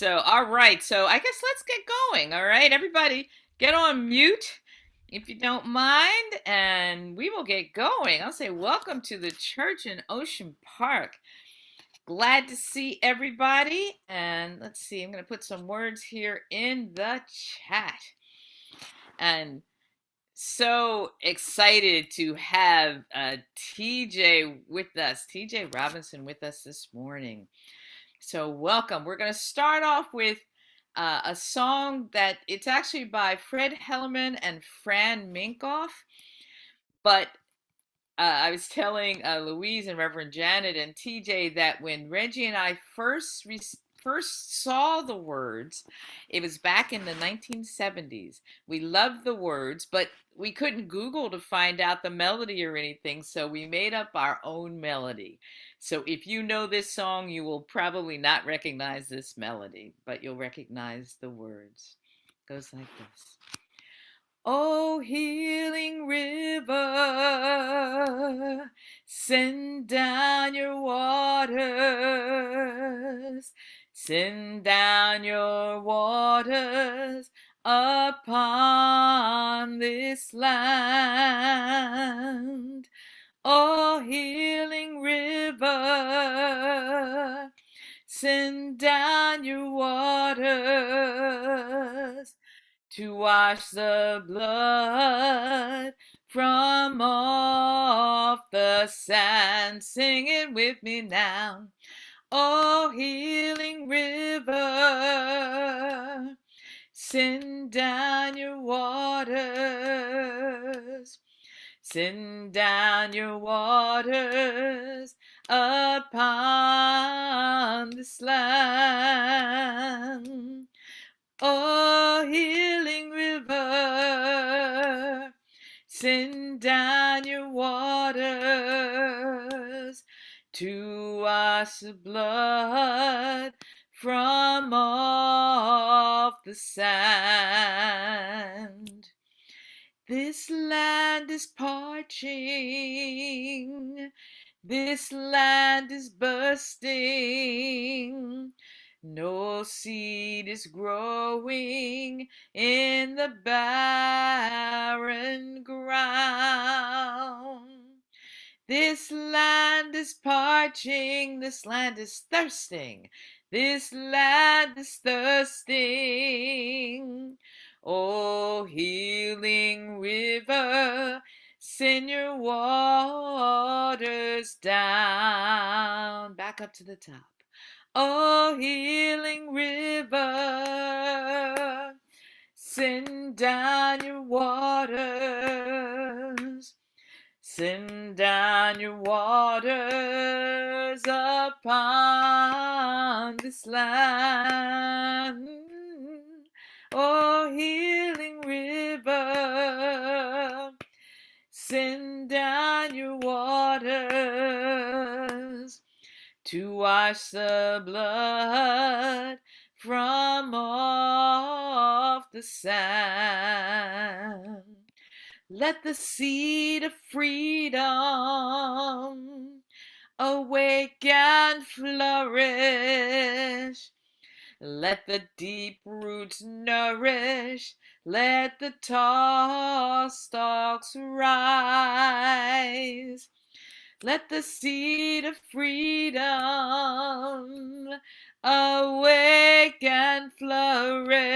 All right. So, I guess let's get going. All right, everybody, get on mute if you don't mind, and we will get going. I'll say, welcome to the church in Ocean Park. Glad to see everybody. And let's see, I'm going to put some words here in the chat. And so excited to have TJ with us, TJ Robinson with us this morning. So welcome. We're going to start off with a song that it's actually by Fred Hellerman and Fran Minkoff. But I was telling Louise and Reverend Janet and TJ that when Reggie and I first saw the words, it was back in the 1970s. We loved the words, but we couldn't Google to find out the melody or anything, so we made up our own melody. So if you know this song, you will probably not recognize this melody, but you'll recognize the words. It goes like this. Oh, healing river, send down your waters, send down your waters upon this land. Oh, healing river, send down your waters to wash the blood from off the sand. Sing it with me now. Oh, healing river, send down your waters. Send down your waters upon this land. Oh, healing river, send down your waters to wash the blood from off the sand. This land is parching, this land is bursting. No seed is growing in the barren ground. This land is parching, this land is thirsting, this land is thirsting. Oh, healing river, send your waters down. Back up to the top. Oh, healing river, send down your waters. Send down your waters upon this land. Oh, healing river, send down your waters to wash the blood from off the sand. Let the seed of freedom awake and flourish. Let the deep roots nourish. Let the tall stalks rise. Let the seed of freedom awake and flourish.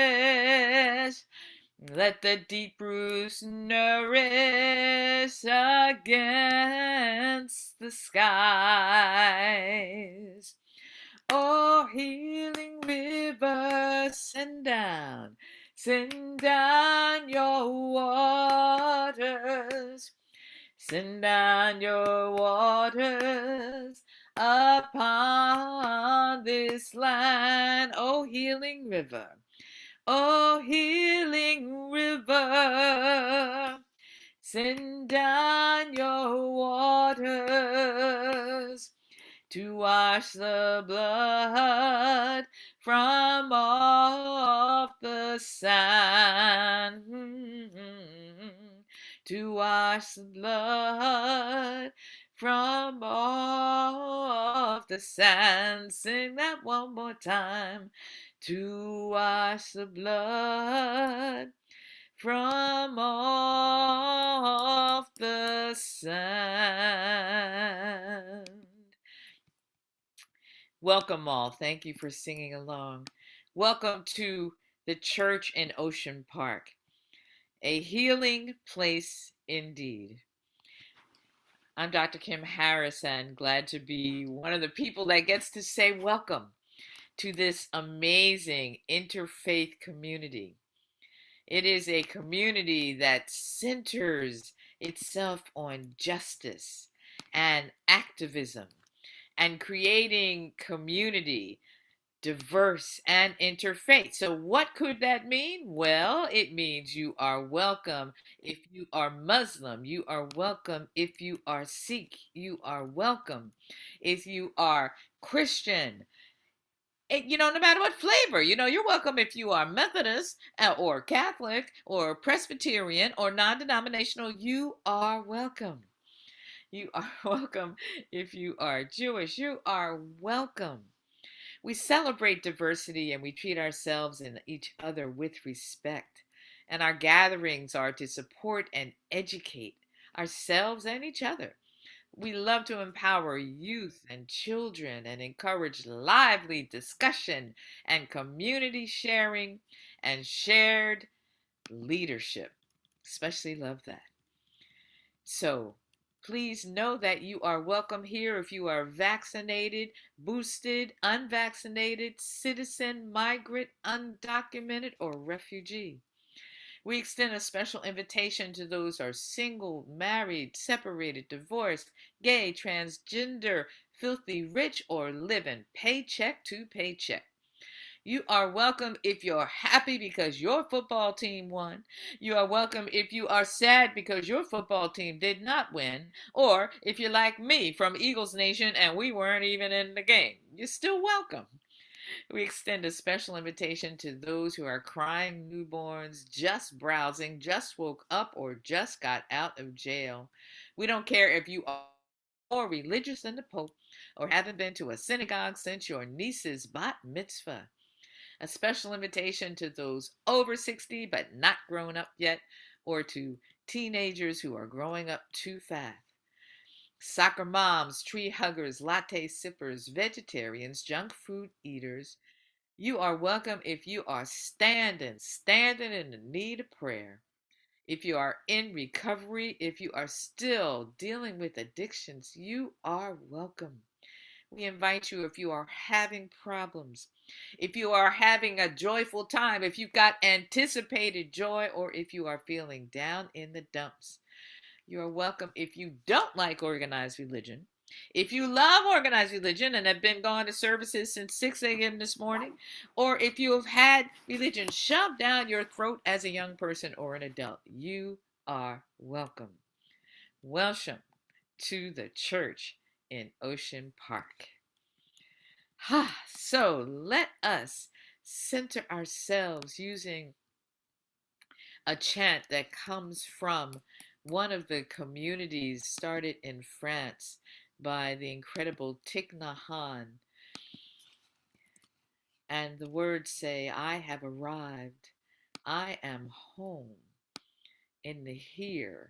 Let the deep roots nourish against the skies. Oh, healing river, send down your waters. Send down your waters upon this land. Oh, healing river. Oh, healing river, send down your waters to wash the blood from off the sand. To wash the blood from off the sand. Sing that one more time. to wash the blood from off the sand. Welcome all. Thank you for singing along. Welcome to the church in Ocean Park, a healing place indeed. I'm Dr. Kim Harris, and glad to be one of the people that gets to say welcome to this amazing interfaith community. It is a community that centers itself on justice and activism and creating community, diverse and interfaith. So, what could that mean? Well, it means you are welcome if you are Muslim, you are welcome if you are Sikh, you are welcome if you are Christian. No matter what flavor, you're welcome if you are Methodist or Catholic or Presbyterian or non denominational, you are welcome. You are welcome if you are Jewish, you are welcome. We celebrate diversity and we treat ourselves and each other with respect. And our gatherings are to support and educate ourselves and each other. We love to empower youth and children and encourage lively discussion and community sharing and shared leadership. Especially love that. So please know that you are welcome here if you are vaccinated, boosted, unvaccinated, citizen, migrant, undocumented, or refugee. We extend a special invitation to those who are single, married, separated, divorced, gay, transgender, filthy rich, or living paycheck to paycheck. You are welcome if you're happy because your football team won. You are welcome if you are sad because your football team did not win. Or if you're like me from Eagles Nation and we weren't even in the game. You're still welcome. We extend a special invitation to those who are crying newborns, just browsing, just woke up, or just got out of jail. We don't care if you are more religious than the Pope or haven't been to a synagogue since your niece's bat mitzvah. A special invitation to those over 60 but not grown up yet, or to teenagers who are growing up too fast. Soccer moms, tree huggers, latte sippers, vegetarians, junk food eaters, you are welcome if you are standing in the need of prayer. If you are in recovery, if you are still dealing with addictions, you are welcome. We invite you if you are having problems, if you are having a joyful time, if you've got anticipated joy, or if you are feeling down in the dumps. You are welcome if you don't like organized religion. If you love organized religion and have been going to services since 6 a.m. this morning, or if you have had religion shoved down your throat as a young person or an adult, you are welcome. Welcome to the church in Ocean Park. So let us center ourselves using a chant that comes from one of the communities started in France by the incredible Thich Nhat Hanh. And the words say, I have arrived. I am home in the here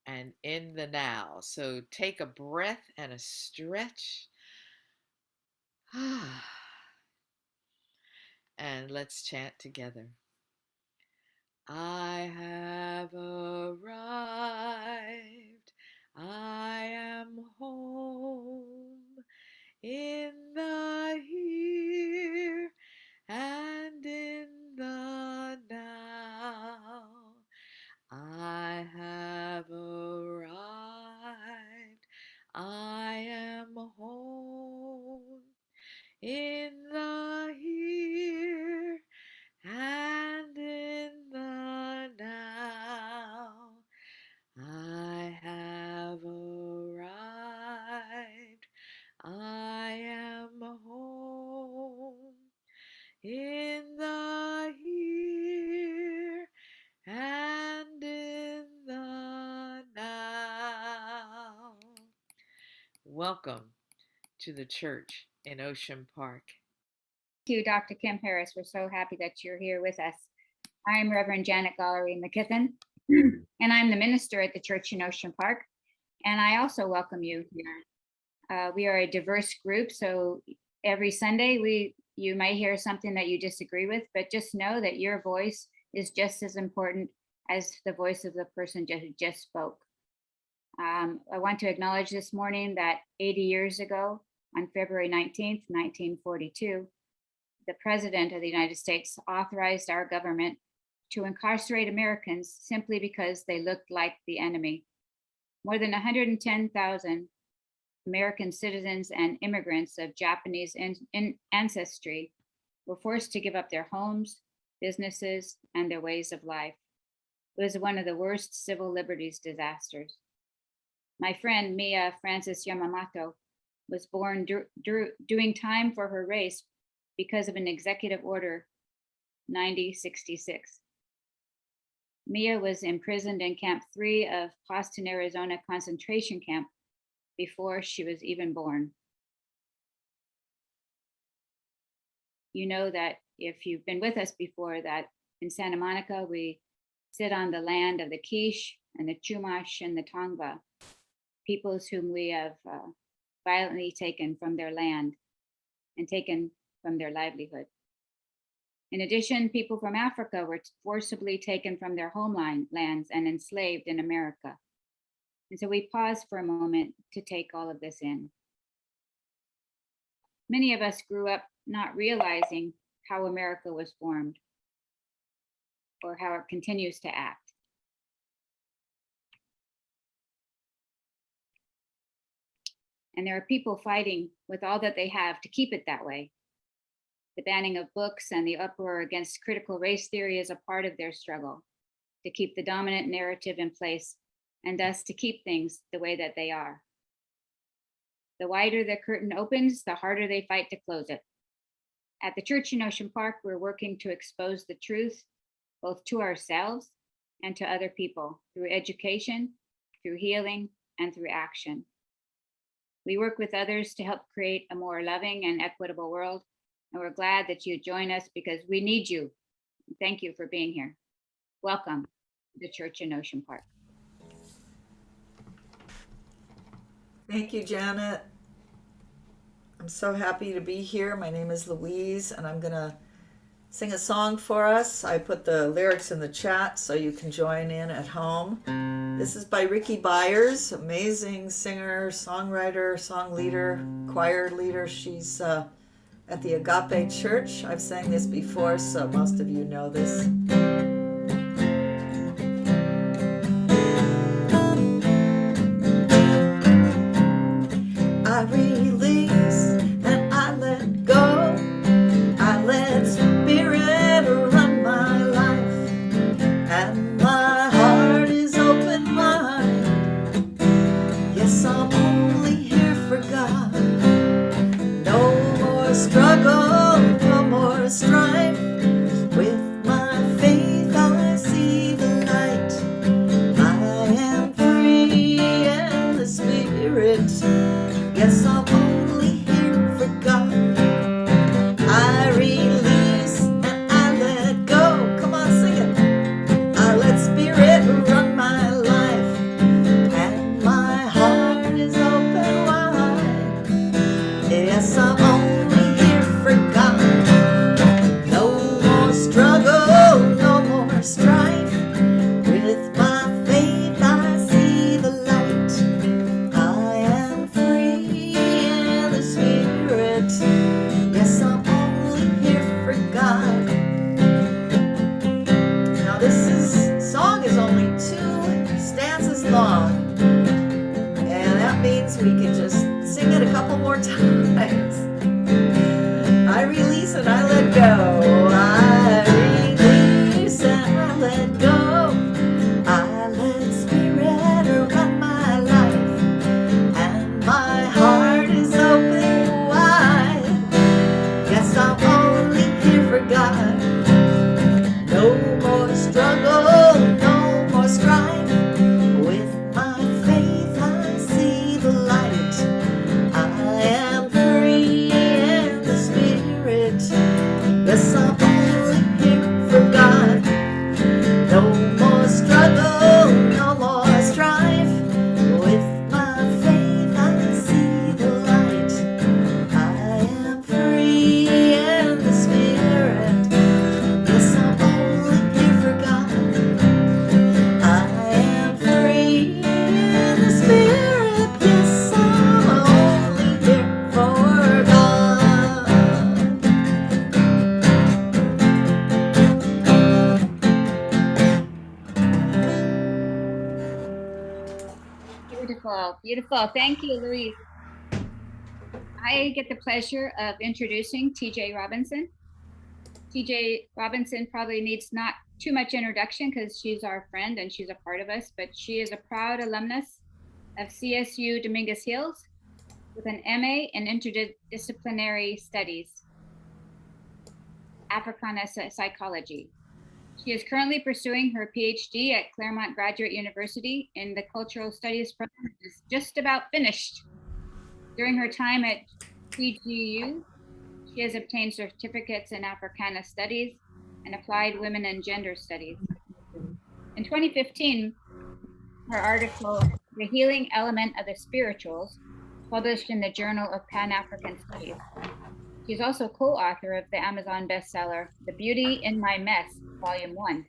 and in the now. So take a breath and a stretch. And let's chant together. I have arrived. I am home in the here and in the now. I have arrived. I am home in the here and in the now. I have arrived. I am home in the here and in the now. Welcome to the church in Ocean Park. Thank you, Dr. Kim Harris. We're so happy that you're here with us. I'm Reverend Janet Gollery McKithen, and I'm the minister at the church in Ocean Park. And I also welcome you here. We are a diverse group, so every Sunday you might hear something that you disagree with, but just know that your voice is just as important as the voice of the person who just spoke. I want to acknowledge this morning that 80 years ago, on February 19th, 1942, the President of the United States authorized our government to incarcerate Americans simply because they looked like the enemy. More than 110,000 American citizens and immigrants of Japanese ancestry were forced to give up their homes, businesses, and their ways of life. It was one of the worst civil liberties disasters. My friend Mia Frances Yamamoto was born doing time for her race because of an executive order 9066. Mia was imprisoned in Camp 3 of Austin, Arizona concentration camp before she was even born. You know that if you've been with us before, that in Santa Monica, we sit on the land of the Quiche and the Chumash and the Tongva, peoples whom we have violently taken from their land and taken from their livelihood. In addition, people from Africa were forcibly taken from their homelands and enslaved in America. And so we pause for a moment to take all of this in. Many of us grew up not realizing how America was formed or how it continues to act. And there are people fighting with all that they have to keep it that way. The banning of books and the uproar against critical race theory is a part of their struggle to keep the dominant narrative in place and thus to keep things the way that they are. The wider the curtain opens, the harder they fight to close it. At the church in Ocean Park, we're working to expose the truth, both to ourselves and to other people, through education, through healing, and through action. We work with others to help create a more loving and equitable world, and we're glad that you join us because we need you. Thank you for being here. Welcome to the church in Ocean Park. Thank you, Janet. I'm so happy to be here. My name is Louise, and I'm going to sing a song for us. I put the lyrics in the chat so you can join in at home. This is by Ricky Byers, amazing singer, songwriter, song leader, choir leader. She's at the Agape Church. I've sang this before, so most of you know this. I release and I let go. I let spirit run my life, and my heart is open wide. Yes, I'm only here for God. No more struggle, no more strife. With my faith Beautiful, beautiful. Thank you, Louise. I get the pleasure of introducing TJ Robinson. TJ Robinson probably needs not too much introduction because she's our friend and she's a part of us, but she is a proud alumnus of CSU Dominguez Hills with an MA in interdisciplinary studies, Africana psychology. She is currently pursuing her PhD at Claremont Graduate University in the Cultural Studies program, which is just about finished. During her time at CGU, she has obtained certificates in Africana Studies and Applied Women and Gender Studies. In 2015, her article, The Healing Element of the Spirituals, published in the Journal of Pan-African Studies. She's also co-author of the Amazon bestseller, The Beauty in My Mess, Volume 1,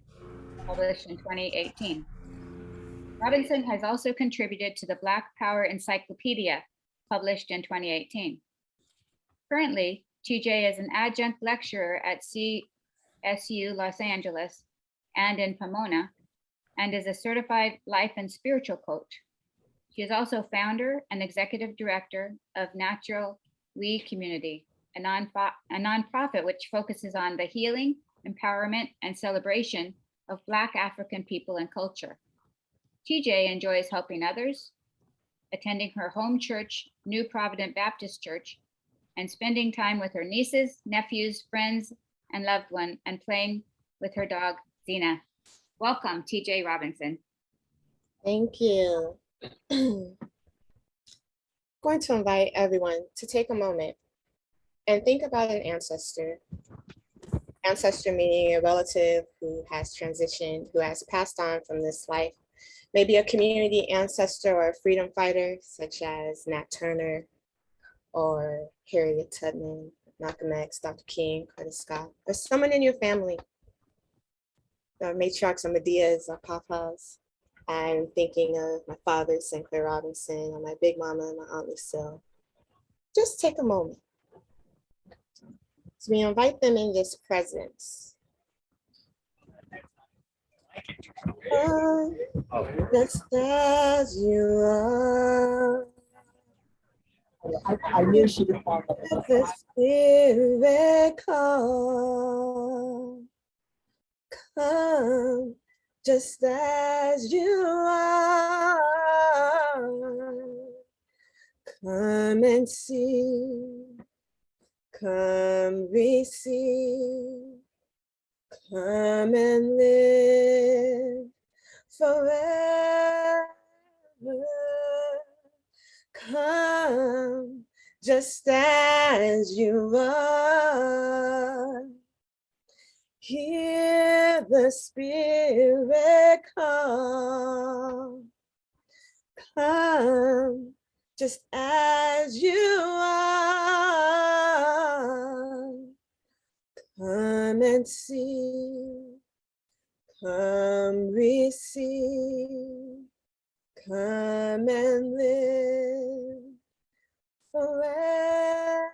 published in 2018. Robinson has also contributed to the Black Power Encyclopedia, published in 2018. Currently, TJ is an adjunct lecturer at CSU Los Angeles and in Pomona, and is a certified life and spiritual coach. She is also founder and executive director of Natural We Community, a nonprofit which focuses on the healing, empowerment, and celebration of Black African people and culture. TJ enjoys helping others, attending her home church, New Providence Baptist Church, and spending time with her nieces, nephews, friends, and loved one, and playing with her dog, Zena. Welcome, TJ Robinson. Thank you. I'm going to invite everyone to take a moment and think about an ancestor. Ancestor meaning a relative who has transitioned, who has passed on from this life. Maybe a community ancestor or a freedom fighter, such as Nat Turner or Harriet Tubman, Malcolm X, Dr. King, Curtis Scott, or someone in your family, the matriarchs or Medias or Papas. I'm thinking of my father, Sinclair Robinson, or my big mama and my Aunt Lucille. Just take a moment. So we invite them in this presence. Just as you are. I knew she would fall. The Spirit come, come, just as you are. Come and see, come receive, come and live forever. Come just as you are. Hear the Spirit come. Come just as you are. Come and see. Come receive. Come and live forevermore.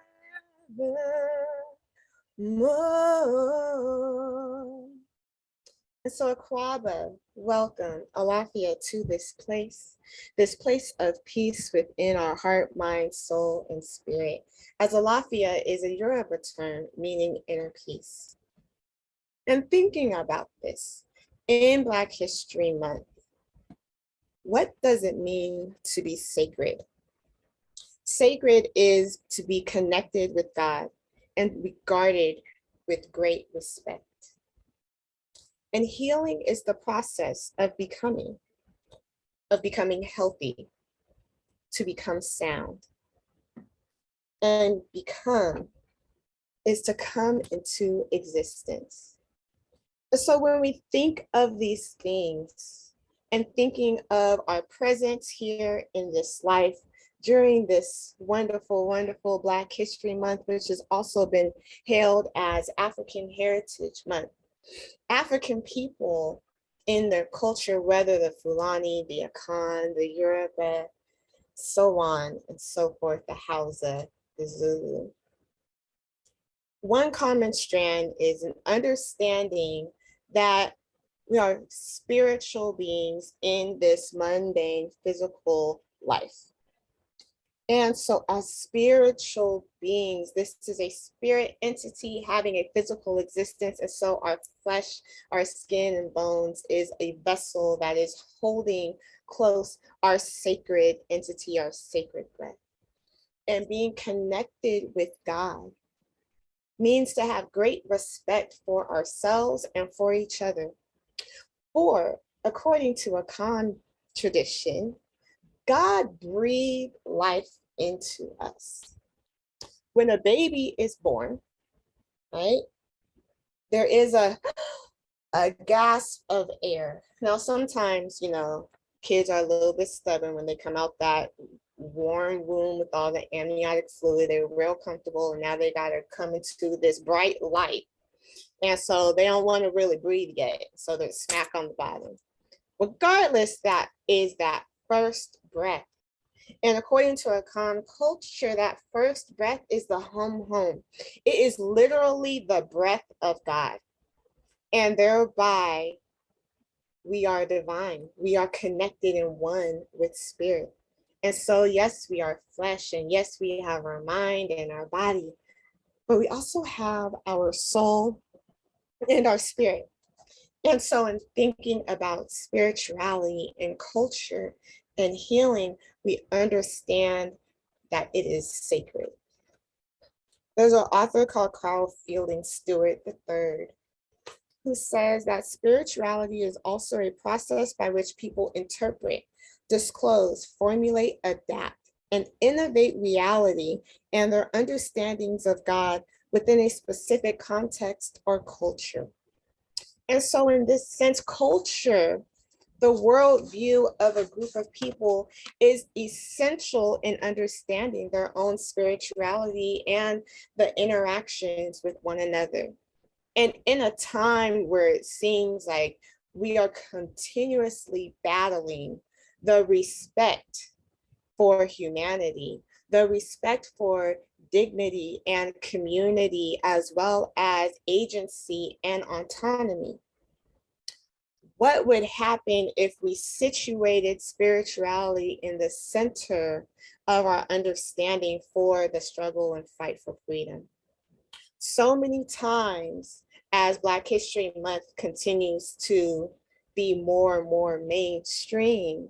And so Akua, welcome, Alafia, to this place of peace within our heart, mind, soul, and spirit. As Alafia is a Yoruba term meaning inner peace. And thinking about this, in Black History Month, what does it mean to be sacred? Sacred is to be connected with God and regarded with great respect. And healing is the process of becoming healthy, to become sound. And become is to come into existence. So when we think of these things, and thinking of our presence here in this life during this wonderful, wonderful Black History Month, which has also been hailed as African Heritage Month. African people in their culture, whether the Fulani, the Akan, the Yoruba, so on and so forth, the Hausa, the Zulu. One common strand is an understanding that we are spiritual beings in this mundane, physical life. And so as spiritual beings, this is a spirit entity having a physical existence. And so our flesh, our skin and bones is a vessel that is holding close our sacred entity, our sacred breath. And being connected with God means to have great respect for ourselves and for each other. For according to a Akua tradition, God breathed life into us. When a baby is born, right, there is a gasp of air. Now, sometimes, kids are a little bit stubborn when they come out that warm womb with all the amniotic fluid. They're real comfortable, and now they got to come into this bright light. And so they don't want to really breathe yet. So they're smack on the bottom. Regardless, that is that first breath. And according to a Akua culture, that first breath is the hum. It is literally the breath of God. And thereby, we are divine. We are connected in one with spirit. And so, yes, we are flesh, and yes, we have our mind and our body, but we also have our soul and our spirit. And so in thinking about spirituality and culture and healing, we understand that it is sacred. There's an author called Carl Fielding Stewart III, who says that spirituality is also a process by which people interpret, disclose, formulate, adapt, and innovate reality and their understandings of God within a specific context or culture. And so in this sense, culture, the worldview of a group of people, is essential in understanding their own spirituality and the interactions with one another. And in a time where it seems like we are continuously battling the respect for humanity, the respect for dignity and community, as well as agency and autonomy. What would happen if we situated spirituality in the center of our understanding for the struggle and fight for freedom? So many times, as Black History Month continues to be more and more mainstream,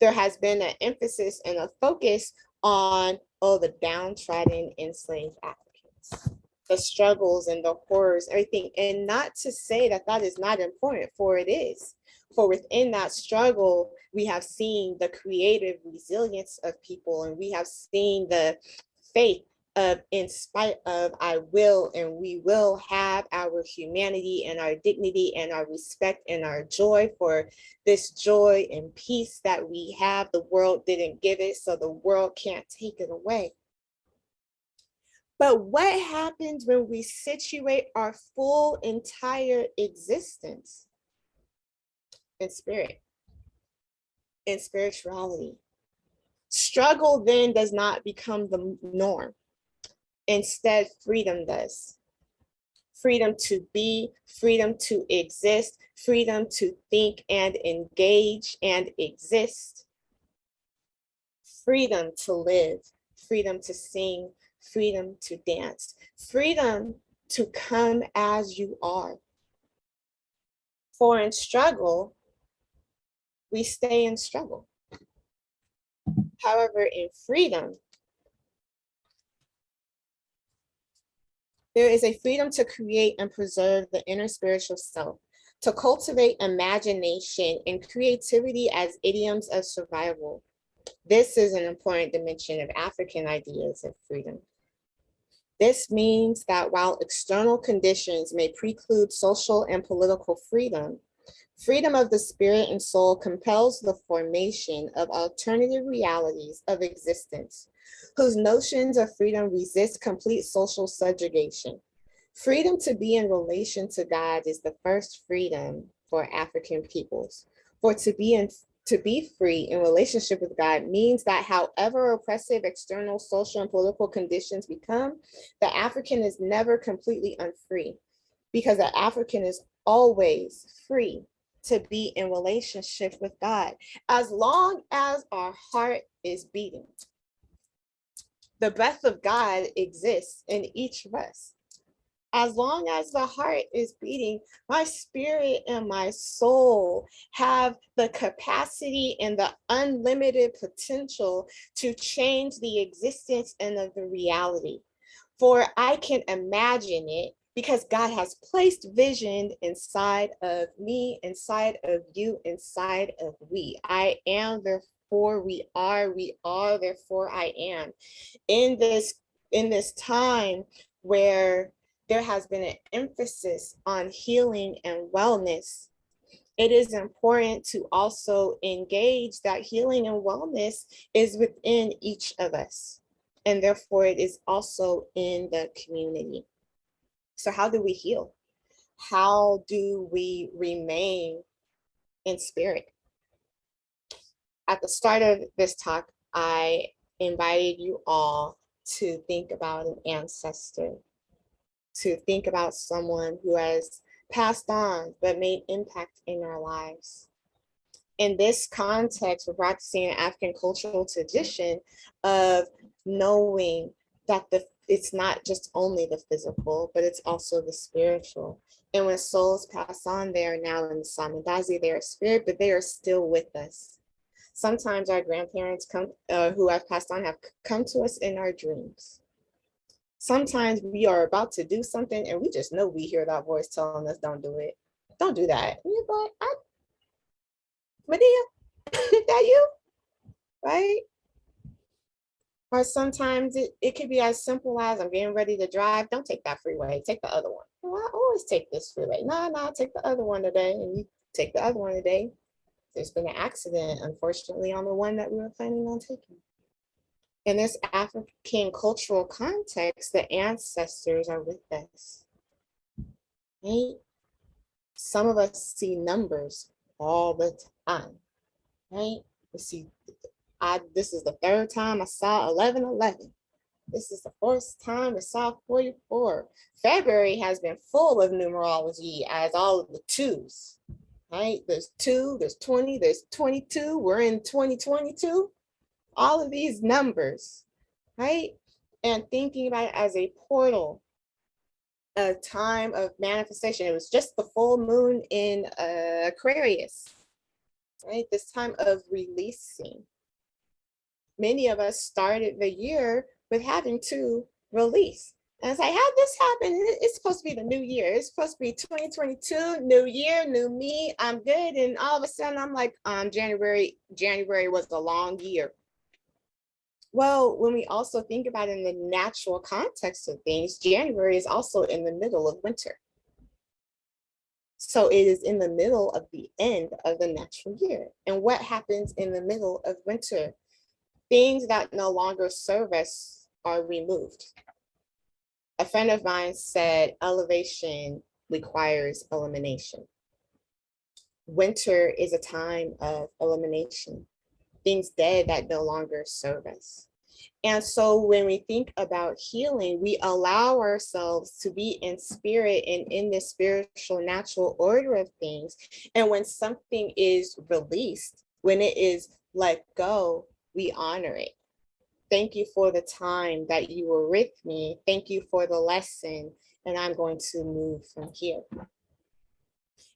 there has been an emphasis and a focus on, the downtrodden enslaved Africans, the struggles and the horrors, everything. And not to say that that is not important, for it is. For within that struggle, we have seen the creative resilience of people, and we have seen the faith of, in spite of, I will and we will have our humanity and our dignity and our respect and our joy. For this joy and peace that we have, the world didn't give it, so the world can't take it away. But what happens when we situate our full entire existence in spirit, in spirituality? Struggle then does not become the norm. Instead, freedom does. Freedom to be, freedom to exist, freedom to think and engage and exist. Freedom to live, freedom to sing, freedom to dance, freedom to come as you are. For in struggle, we stay in struggle. However, in freedom, there is a freedom to create and preserve the inner spiritual self, to cultivate imagination and creativity as idioms of survival. This is an important dimension of African ideas of freedom. This means that while external conditions may preclude social and political freedom, freedom of the spirit and soul compels the formation of alternative realities of existence, whose notions of freedom resist complete social subjugation. Freedom to be in relation to God is the first freedom for African peoples. For to be free in relationship with God means that however oppressive external social and political conditions become, the African is never completely unfree, because the African is always free to be in relationship with God. As long as our heart is beating, the breath of God exists in each of us. As long as the heart is beating, my spirit and my soul have the capacity and the unlimited potential to change the existence and of the reality. For I can imagine it because God has placed vision inside of me, inside of you, inside of we. I am, therefore we are, therefore I am. In this time where there has been an emphasis on healing and wellness, it is important to also engage that healing and wellness is within each of us. And therefore, it is also in the community. So, how do we heal? How do we remain in spirit? At the start of this talk, I invited you all to think about an ancestor, to think about someone who has passed on but made impact in our lives. In this context, we're practicing an African cultural tradition of knowing that it's not just only the physical, but it's also the spiritual. And when souls pass on, they are now in the Samandazi, they are spirit, but they are still with us. Sometimes our grandparents who have passed on have come to us in our dreams. Sometimes we are about to do something and we just know we hear that voice telling us, don't do it. Don't do that. And you're like, Medea, that you? Right? Or sometimes it could be as simple as I'm getting ready to drive. Don't take that freeway. Take the other one. Well, I always take this freeway. No, take the other one today. And you take the other one today. There's been an accident, unfortunately, on the one that we were planning on taking. In this African cultural context, the ancestors are with us. Right? Some of us see numbers all the time. Right? We see, this is the third time I saw 1111. This is the first time I saw 44. February has been full of numerology as all of the twos. Right? There's 2, there's 20, there's 22. We're in 2022. All of these numbers, right? And thinking about it as a portal, a time of manifestation. It was just the full moon in Aquarius, right? This time of releasing. Many of us started the year with having to release. And it's like, how did this happen? It's supposed to be the new year. It's supposed to be 2022, new year, new me. I'm good. And all of a sudden I'm like, January was a long year. Well, when we also think about it in the natural context of things, January is also in the middle of winter. So it is in the middle of the end of the natural year. And what happens in the middle of winter? Things that no longer serve us are removed. A friend of mine said elevation requires elimination. Winter is a time of elimination. Things dead that no longer serve us. And so when we think about healing, we allow ourselves to be in spirit and in the spiritual natural order of things. And when something is released, when it is let go, we honor it. Thank you for the time that you were with me. Thank you for the lesson. And I'm going to move from here.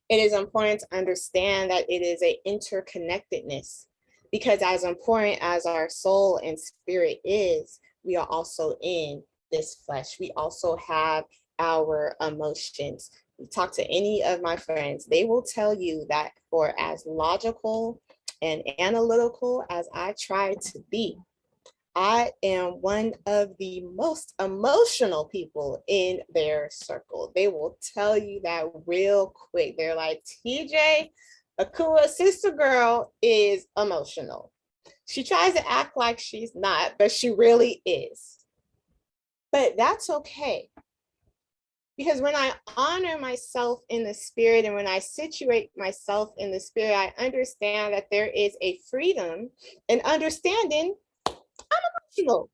It is important to understand that it is an interconnectedness. Because as important as our soul and spirit is, we are also in this flesh. We also have our emotions. You talk to any of my friends, they will tell you that for as logical and analytical as I try to be, I am one of the most emotional people in their circle. They will tell you that real quick. They're like, TJ, Akua, sister girl, is emotional. She tries to act like she's not, but she really is. But that's okay. Because when I honor myself in the spirit and when I situate myself in the spirit, I understand that there is a freedom and understanding I'm emotional.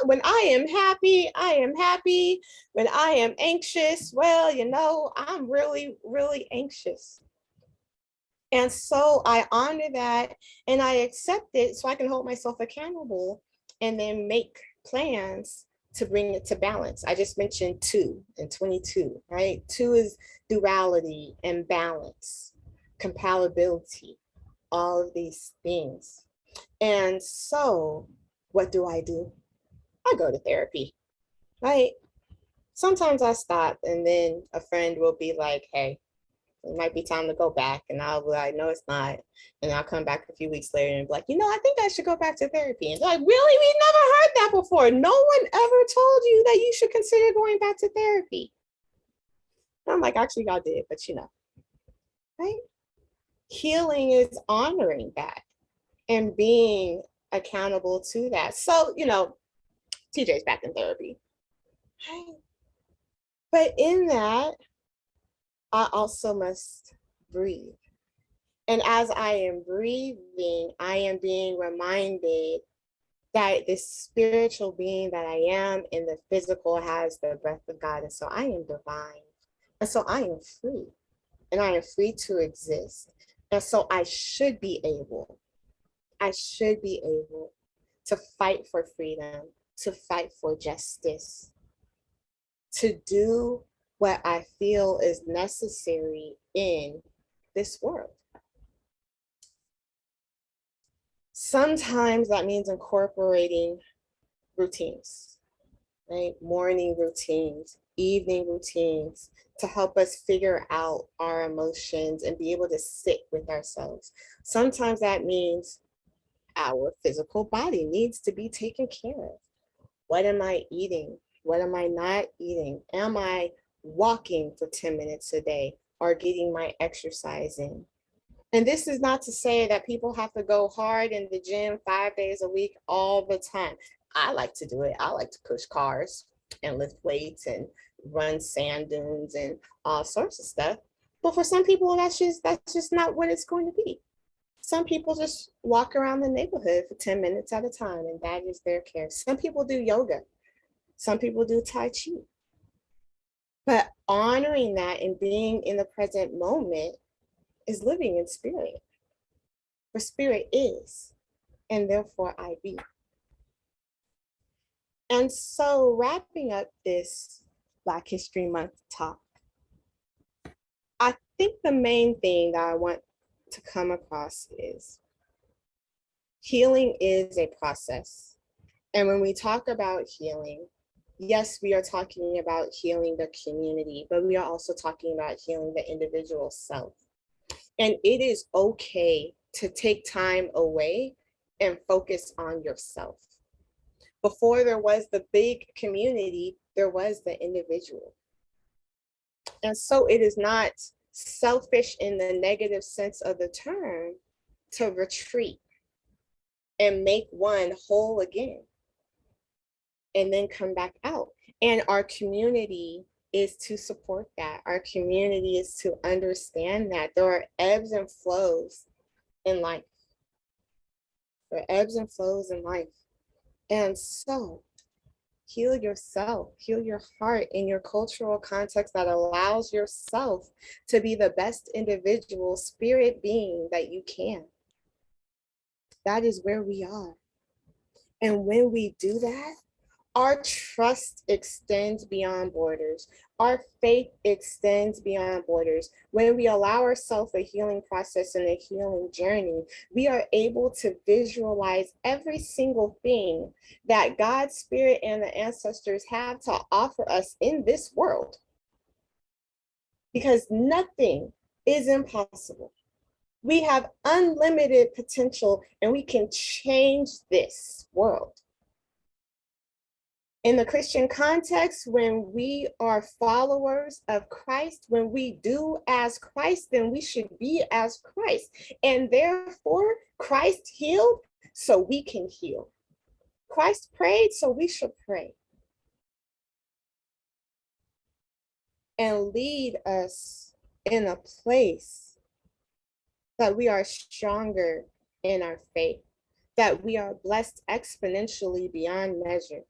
When I am happy, I am happy. When I am anxious, well, I'm really, really anxious. And so I honor that and I accept it so I can hold myself accountable and then make plans to bring it to balance. I just mentioned 2 and 22, right? 2 is duality and balance, compatibility, all of these things. And so what do? I go to therapy, right? Sometimes I stop and then a friend will be like, hey, it might be time to go back. And I'll be like, no, it's not. And I'll come back a few weeks later and be like, I think I should go back to therapy. And they're like, really? We never heard that before. No one ever told you that you should consider going back to therapy. And I'm like, actually, y'all did, but right? Healing is honoring that and being accountable to that. So, TJ's back in therapy. Right? But in that, I also must breathe. And as I am breathing, I am being reminded that this spiritual being that I am and the physical has the breath of God. And so I am divine. And so I am free. And I am free to exist. And so I should be able to fight for freedom, to fight for justice, to do what I feel is necessary in this world. Sometimes that means incorporating routines, right? Morning routines, evening routines, to help us figure out our emotions and be able to sit with ourselves. Sometimes that means our physical body needs to be taken care of. What am I eating? What am I not eating? Am I walking for 10 minutes a day or getting my exercise in? And this is not to say that people have to go hard in the gym 5 days a week all the time. I like to do it. I like to push cars and lift weights and run sand dunes and all sorts of stuff. But for some people, that's just not what it's going to be. Some people just walk around the neighborhood for 10 minutes at a time, and that is their care. Some people do yoga. Some people do Tai Chi. But honoring that and being in the present moment is living in spirit. For spirit is, and therefore I be. And so wrapping up this Black History Month talk, I think the main thing that I want to come across is healing is a process. And when we talk about healing, yes, we are talking about healing the community, but we are also talking about healing the individual self. And it is okay to take time away and focus on yourself. Before there was the big community, there was the individual. And so it is not selfish in the negative sense of the term to retreat and make one whole again and then come back out. And our community is to support that. Our community is to understand that there are ebbs and flows in life. There are ebbs and flows in life. And so heal yourself, heal your heart in your cultural context that allows yourself to be the best individual spirit being that you can. That is where we are. And when we do that, our trust extends beyond borders. Our faith extends beyond borders. When we allow ourselves a healing process and a healing journey, we are able to visualize every single thing that God's spirit and the ancestors have to offer us in this world. Because nothing is impossible. We have unlimited potential and we can change this world. In the Christian context, when we are followers of Christ, when we do as Christ, then we should be as Christ. And therefore, Christ healed, so we can heal. Christ prayed, so we should pray. And lead us in a place that we are stronger in our faith, that we are blessed exponentially beyond measure.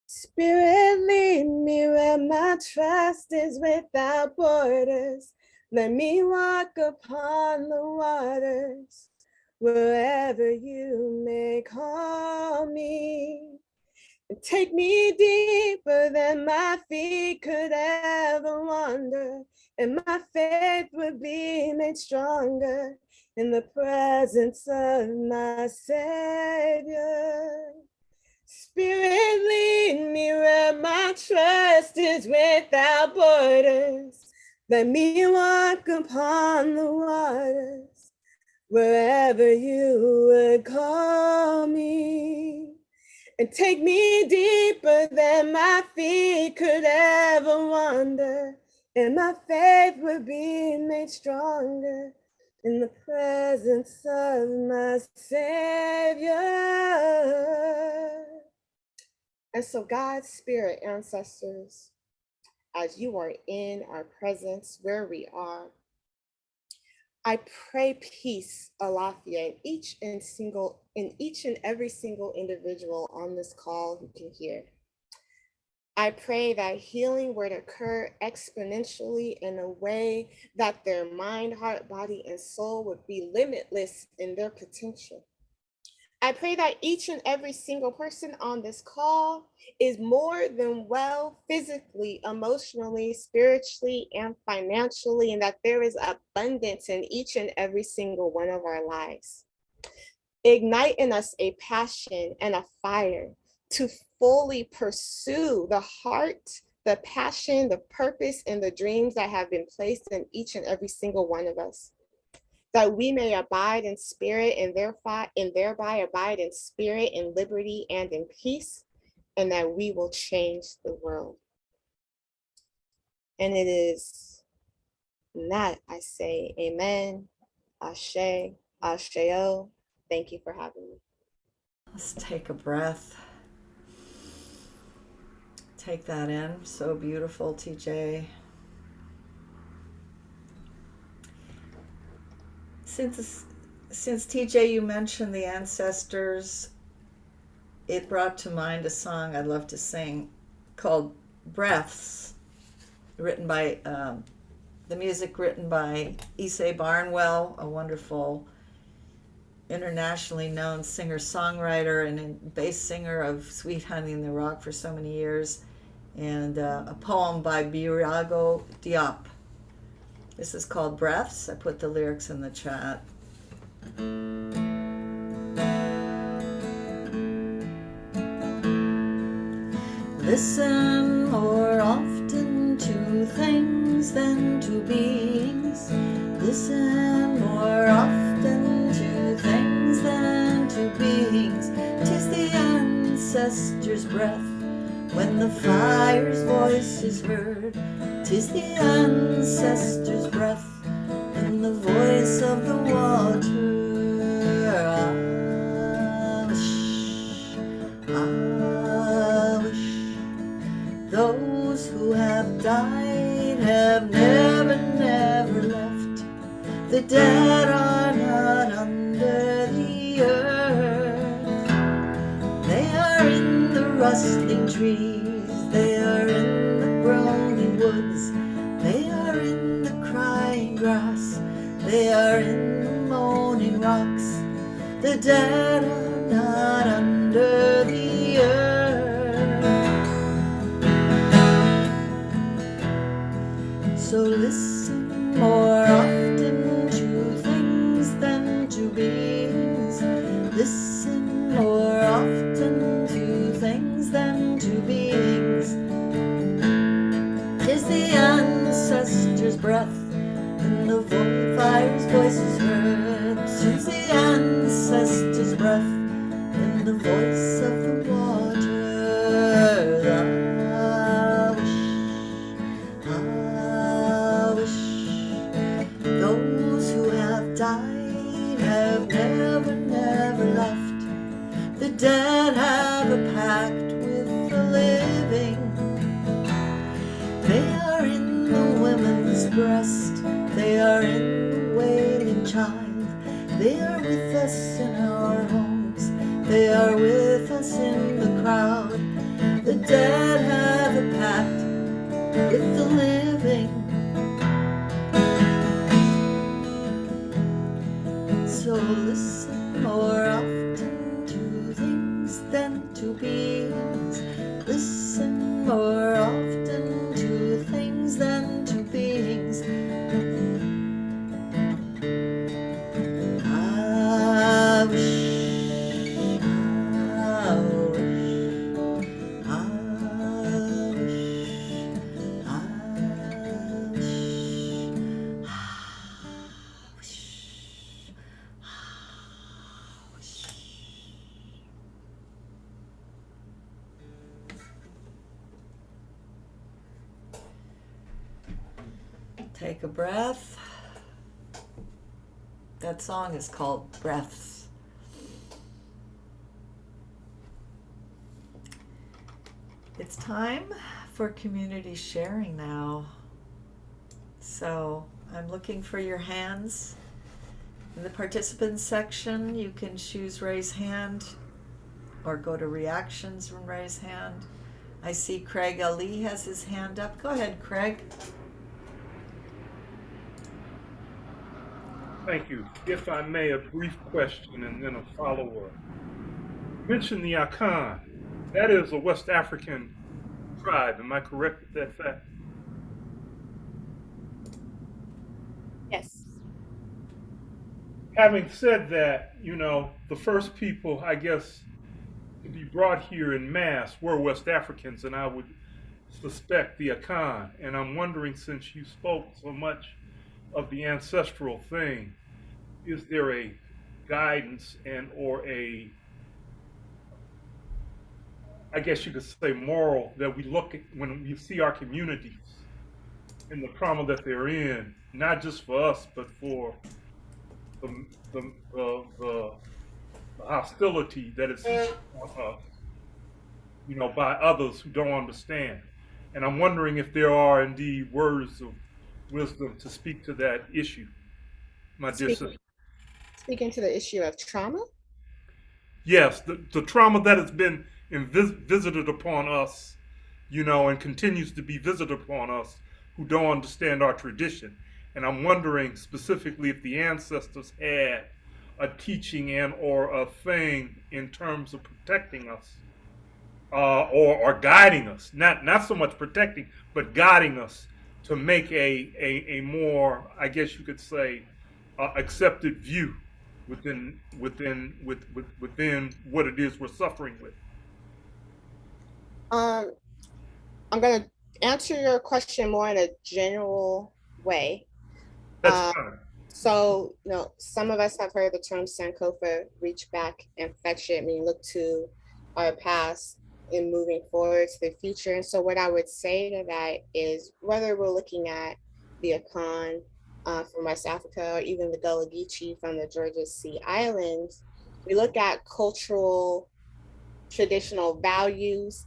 Spirit, lead me where my trust is without borders. Let me walk upon the waters, wherever you may call me. And take me deeper than my feet could ever wander, and my faith would be made stronger in the presence of my Savior. Spirit, lead me where my trust is without borders. Let me walk upon the waters, wherever you would call me. And take me deeper than my feet could ever wander, and my faith would be made stronger in the presence of my Savior. And so, God's Spirit, ancestors, as you are in our presence where we are, I pray peace, Alafia, in each and every single individual on this call who can hear. I pray that healing would occur exponentially in a way that their mind, heart, body, and soul would be limitless in their potential. I pray that each and every single person on this call is more than well physically, emotionally, spiritually, and financially, and that there is abundance in each and every single one of our lives. Ignite in us a passion and a fire to fully pursue the heart, the passion, the purpose, and the dreams that have been placed in each and every single one of us, that we may abide in spirit and thereby abide in spirit, in liberty, and in peace, and that we will change the world. And it is in that I say amen, ashe, asheo. Thank you for having me. Let's take a breath. Take that in. So beautiful, TJ. Since TJ, you mentioned the ancestors, it brought to mind a song I'd love to sing called Breaths, written by, the music written by Issei Barnwell, a wonderful internationally known singer-songwriter and bass singer of Sweet Honey in the Rock for so many years, and a poem by Birago Diop. This is called Breaths. I put the lyrics in the chat. Listen more often to things than to beings. Listen more often to things than to beings. 'Tis the ancestors' breath when the fire's voice is heard. 'Tis the ancestors' breath and the voice of the water. I wish those who have died have never left. The dead are not under the earth. They are in the rustling trees. They are in the groaning woods. They are in the crying grass. They are in the moaning rocks. The dead are not under the earth. So listen more often to things than to beings. Listen more often to things than to beings. 'Tis the ancestors' breath and the fire's voice is heard. 'Tis the ancestors' breath and the voice of the water. I wish those who have died have never left. The dead have a pact with the living. They are in the women's breast. They are in the wailing child. They are with us in our homes. They are with us in the crowd. The dead have a pact with the living. Take a breath. That song is called Breaths. It's time for community sharing now. So I'm looking for your hands. In the participants section, you can choose raise hand or go to reactions and raise hand. I see Craig Ali has his hand up. Go ahead, Craig. Thank you. If I may, a brief question and then a follow-up. You mentioned the Akan. That is a West African tribe. Am I correct with that fact? Yes. Having said that, the first people, I guess, to be brought here in mass were West Africans, and I would suspect the Akan. And I'm wondering, since you spoke so much of the ancestral thing, is there a guidance or I guess you could say moral that we look at when we see our communities and the trauma that they're in, not just for us, but for the hostility that is on us, by others who don't understand. And I'm wondering if there are indeed words of wisdom to speak to that issue, my dear sister. Speaking to the issue of trauma? Yes, the trauma that has been visited upon us, and continues to be visited upon us who don't understand our tradition. And I'm wondering specifically if the ancestors had a teaching or a thing in terms of protecting us, or guiding us, not so much protecting, but guiding us to make a more, I guess you could say, accepted view within what it is we're suffering with. I'm going to answer your question more in a general way. That's fine. So, some of us have heard the term Sankofa, reach back and fetch it, meaning look to our past in moving forward to the future. And so what I would say to that is, whether we're looking at the Akan from West Africa or even the Gullah Geechee from the Georgia Sea Islands, we look at cultural, traditional values,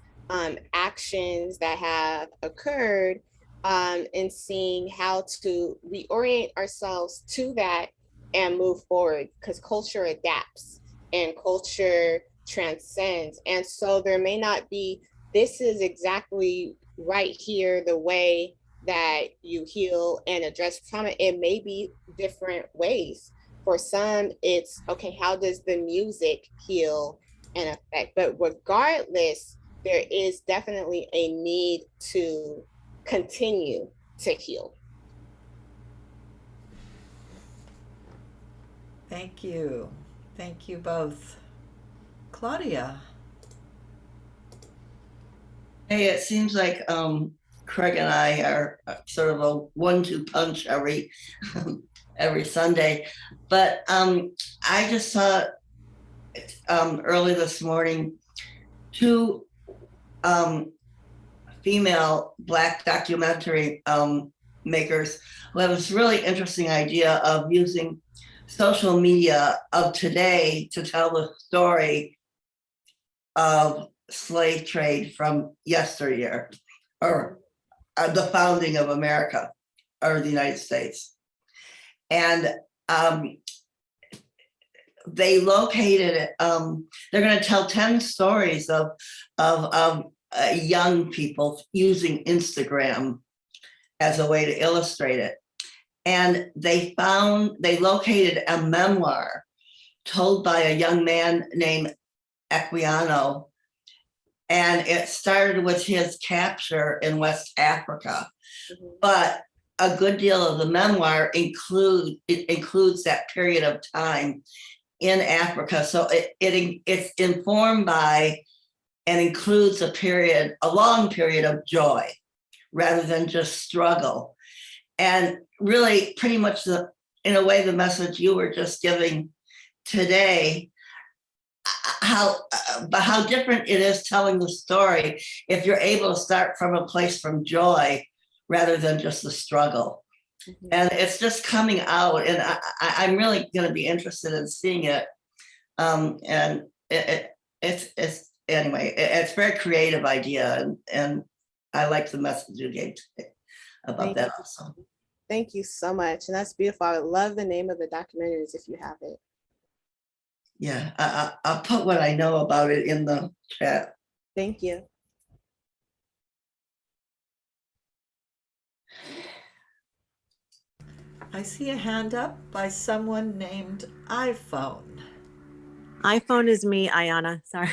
actions that have occurred, and seeing how to reorient ourselves to that and move forward, because culture adapts and culture transcends. And so there may not be, this is exactly right here, the way that you heal and address trauma. It may be different ways. For some, it's, okay, how does the music heal and affect? But regardless, there is definitely a need to continue to heal. Thank you. Thank you both. Claudia. Hey, it seems like Craig and I are sort of a 1-2 punch every Sunday. But I just saw early this morning 2 female Black documentary makers who have this really interesting idea of using social media of today to tell the story of slave trade from yesteryear, or the founding of America or the United States. And they located, they're going to tell 10 stories of young people using Instagram as a way to illustrate it. And they located a memoir told by a young man named Akua, and it started with his capture in West Africa. Mm-hmm. But a good deal of the memoir includes that period of time in Africa. So it's informed by and includes a long period of joy rather than just struggle. And really pretty much in a way, the message you were just giving today, how different it is telling the story if you're able to start from a place from joy rather than just the struggle. And it's just coming out, and I'm really going to be interested in seeing it. And it's anyway, it's a very creative idea, and I like the message you gave today about that also. Thank you so much. And that's beautiful. I would love the name of the documentaries if you have it. Yeah, I'll put what I know about it in the chat. Thank you. I see a hand up by someone named iPhone. iPhone is me, Ayana. Sorry.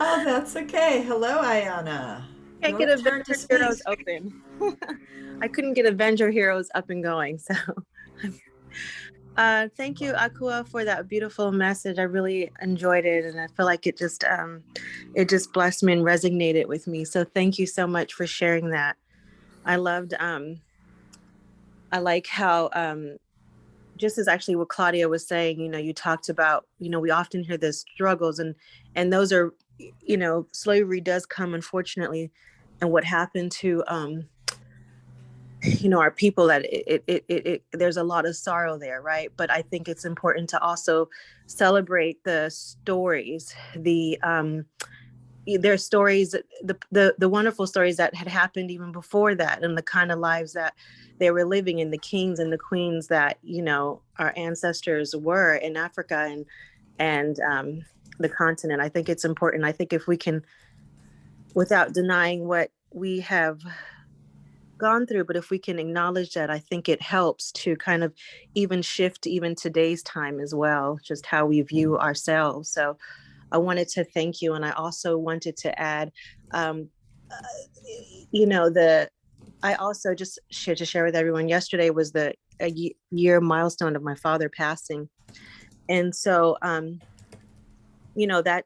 Oh, that's okay. Hello, Ayana. Can't Your get turn to Avenger speak. Heroes open. I couldn't get Avenger Heroes up and going. So thank you, Akua, for that beautiful message. I really enjoyed it, and I feel like it just blessed me and resonated with me. So thank you so much for sharing that. I loved I like how just as actually what Claudia was saying, you talked about, we often hear the struggles, and those are, slavery does come, unfortunately, and what happened to our people, that it there's a lot of sorrow there, right? But I think it's important to also celebrate the stories, their stories, the wonderful stories that had happened even before that, and the kind of lives that they were living in, the kings and the queens that our ancestors were in Africa and the continent. I think it's important. I think if we can, without denying what we have gone through, but if we can acknowledge that, I think it helps to kind of even shift even today's time as well, just how we view ourselves. So I wanted to thank you. And I also wanted to add, I also just to share with everyone, yesterday was a year milestone of my father passing. And so, that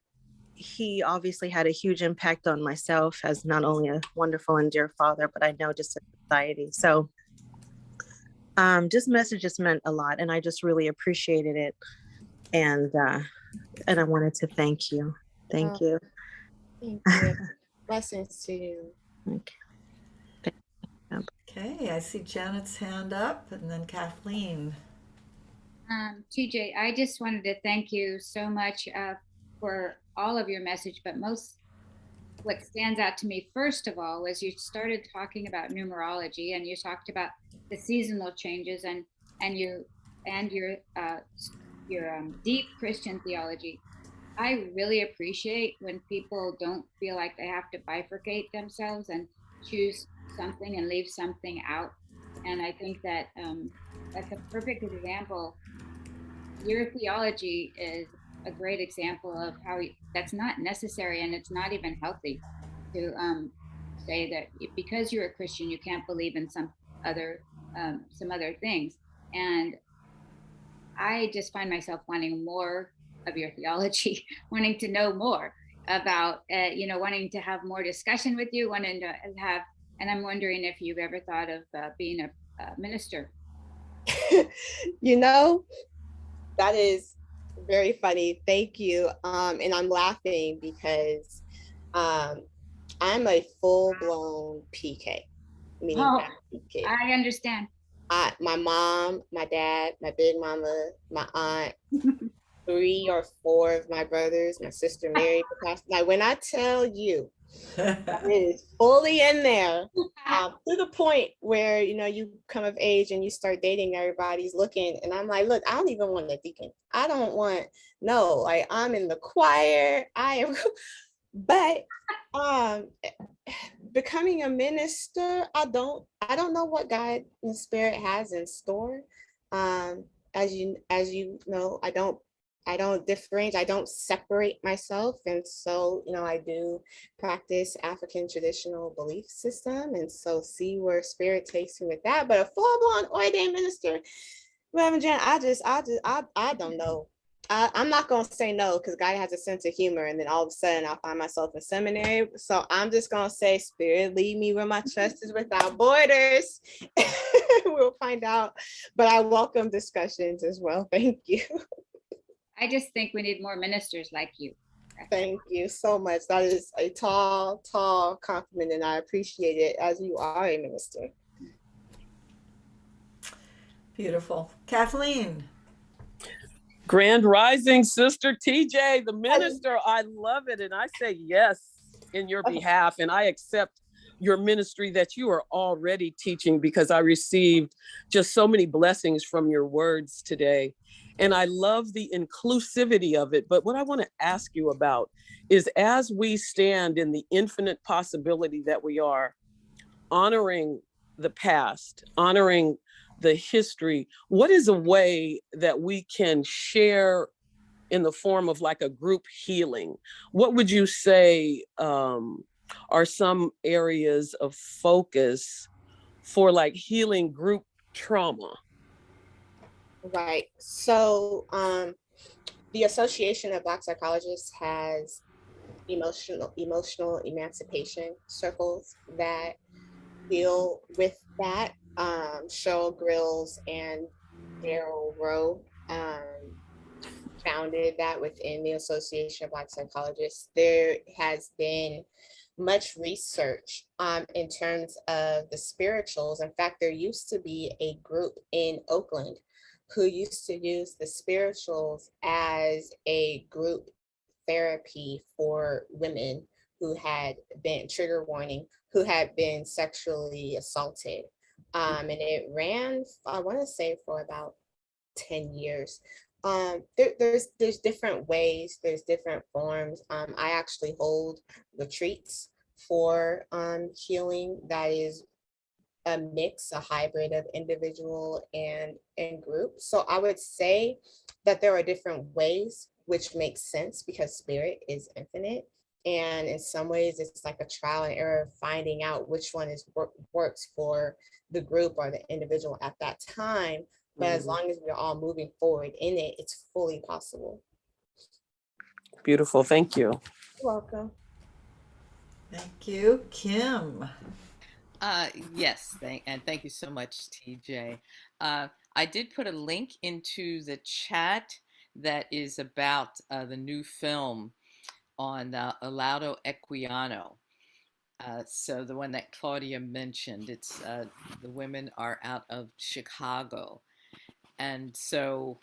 he obviously had a huge impact on myself as not only a wonderful and dear father, but I know just a society. So just messages meant a lot, and I just really appreciated it. And I wanted to thank you. Thank you. Thank you. Blessings to you. Okay, I see Janet's hand up, and then Kathleen. TJ, I just wanted to thank you so much for all of your message, but what stands out to me first of all was you started talking about numerology, and you talked about the seasonal changes and your deep Christian theology. I really appreciate when people don't feel like they have to bifurcate themselves and choose something and leave something out. And I think that that's a perfect example. Your theology is a great example of how that's not necessary, and it's not even healthy to say that because you're a Christian you can't believe in some other things. And I just find myself wanting more of your theology, wanting to know more about wanting to have more discussion with you, wanting to have, and I'm wondering if you've ever thought of being a minister. That is very funny. Thank you. And I'm laughing because I'm a full-blown PK, meaning PK. I understand. My mom, my dad, my big mama, my aunt, 3 or 4 of my brothers, my sister Mary. Like when I tell you, it is fully in there, to the point where you come of age and you start dating, everybody's looking, and I'm like, look, I don't even want a deacon. I don't want, no, like I'm in the choir. I am, but becoming a minister, I don't know what God and Spirit has in store. As you know, I don't differentiate, I don't separate myself. And so, I do practice African traditional belief system. And so see where Spirit takes me with that. But a full-blown ordained minister, Reverend Jan, I don't know. I'm not going to say no, because God has a sense of humor, and then all of a sudden I'll find myself in seminary. So I'm just going to say, Spirit, lead me where my trust is without borders. We'll find out. But I welcome discussions as well. Thank you. I just think we need more ministers like you. Thank you so much. That is a tall, tall compliment, and I appreciate it, as you are a minister. Beautiful. Kathleen. Grand Rising, Sister TJ, the minister. I love it. And I say yes in your behalf. And I accept your ministry that you are already teaching, because I received just so many blessings from your words today. And I love the inclusivity of it. But what I want to ask you about is, as we stand in the infinite possibility that we are, honoring the past, honoring the history, what is a way that we can share in the form of like a group healing? What would you say are some areas of focus for like healing group trauma? Right. So the Association of Black Psychologists has emotional emancipation circles that deal with that. Cheryl Grills and Daryl Rowe founded that within the Association of Black Psychologists. There has been much research in terms of the spirituals. In fact, there used to be a group in Oakland who used to use the spirituals as a group therapy for women who had been, trigger warning, who had been sexually assaulted. And it ran, I want to say, for about 10 years. There's different ways, there's different forms. I actually hold retreats for healing that is a mix, a hybrid of individual and group. So I would say that there are different ways, which makes sense because spirit is infinite. And in some ways, it's like a trial and error of finding out which one is works for the group or the individual at that time. But as long as we're all moving forward in it, it's fully possible. Beautiful. Thank you. You're welcome. Thank you. Kim. Yes, thank you so much, TJ. I did put a link into the chat that is about the new film on Alaudo Equiano. So the one that Claudia mentioned, it's the women are out of Chicago, and so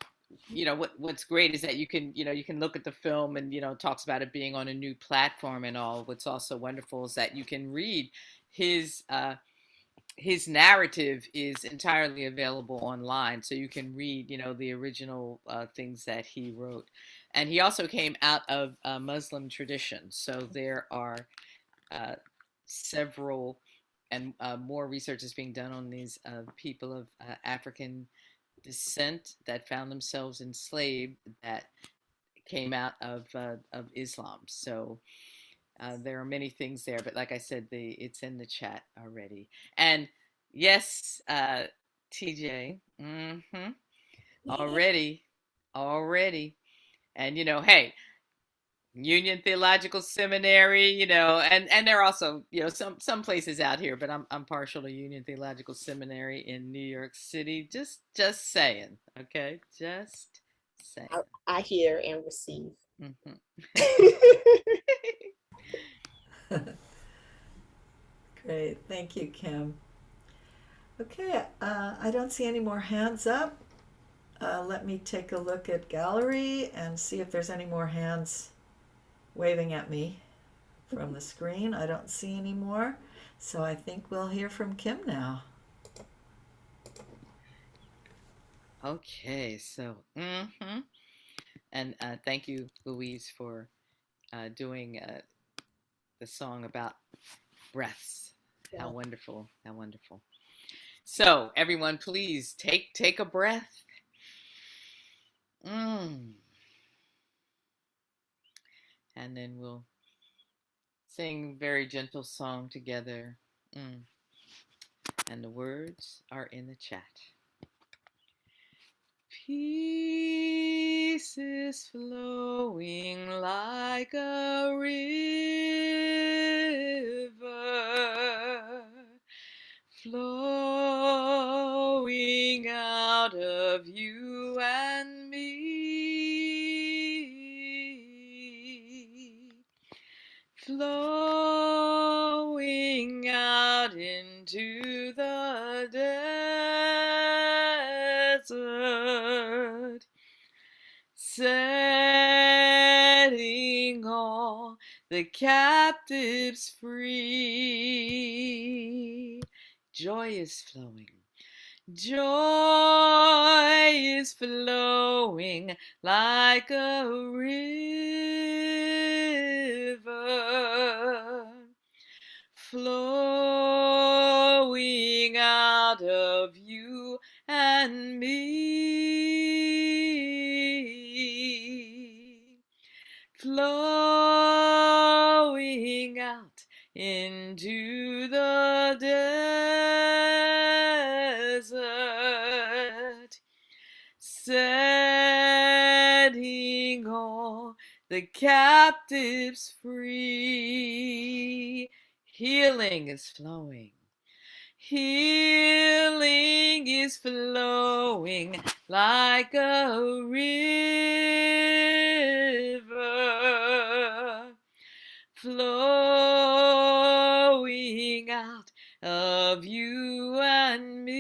what's great is that you can look at the film, and it talks about it being on a new platform and all. What's also wonderful is that you can read his narrative is entirely available online, so you can read the original things that he wrote. And he also came out of Muslim tradition, so there are several and more research is being done on these people of African descent that found themselves enslaved, that came out of Islam. So there are many things there, but like I said, it's in the chat already. And yes, TJ, already, and hey, Union Theological Seminary, and there are also some places out here, but I'm partial to Union Theological Seminary in New York City. Just saying, okay, just saying. I hear and receive. Great. Thank you, Kim. Okay, I don't see any more hands up. Let me take a look at gallery and see if there's any more hands waving at me from the screen. I don't see any more. So I think we'll hear from Kim now. Okay, so, and thank you, Louise, for doing the song about breaths. Yeah. How wonderful, how wonderful. So everyone, please take a breath. And then we'll sing a very gentle song together. And the words are in the chat. Peace is flowing like a river, flowing out of you and me, flowing out into the desert. setting all the captives free. Joy is flowing. Joy is flowing like a river, flowing out of you and me, flowing out into the desert, setting all the captives free. Healing is flowing. Healing is flowing like a river, flowing out of you and me,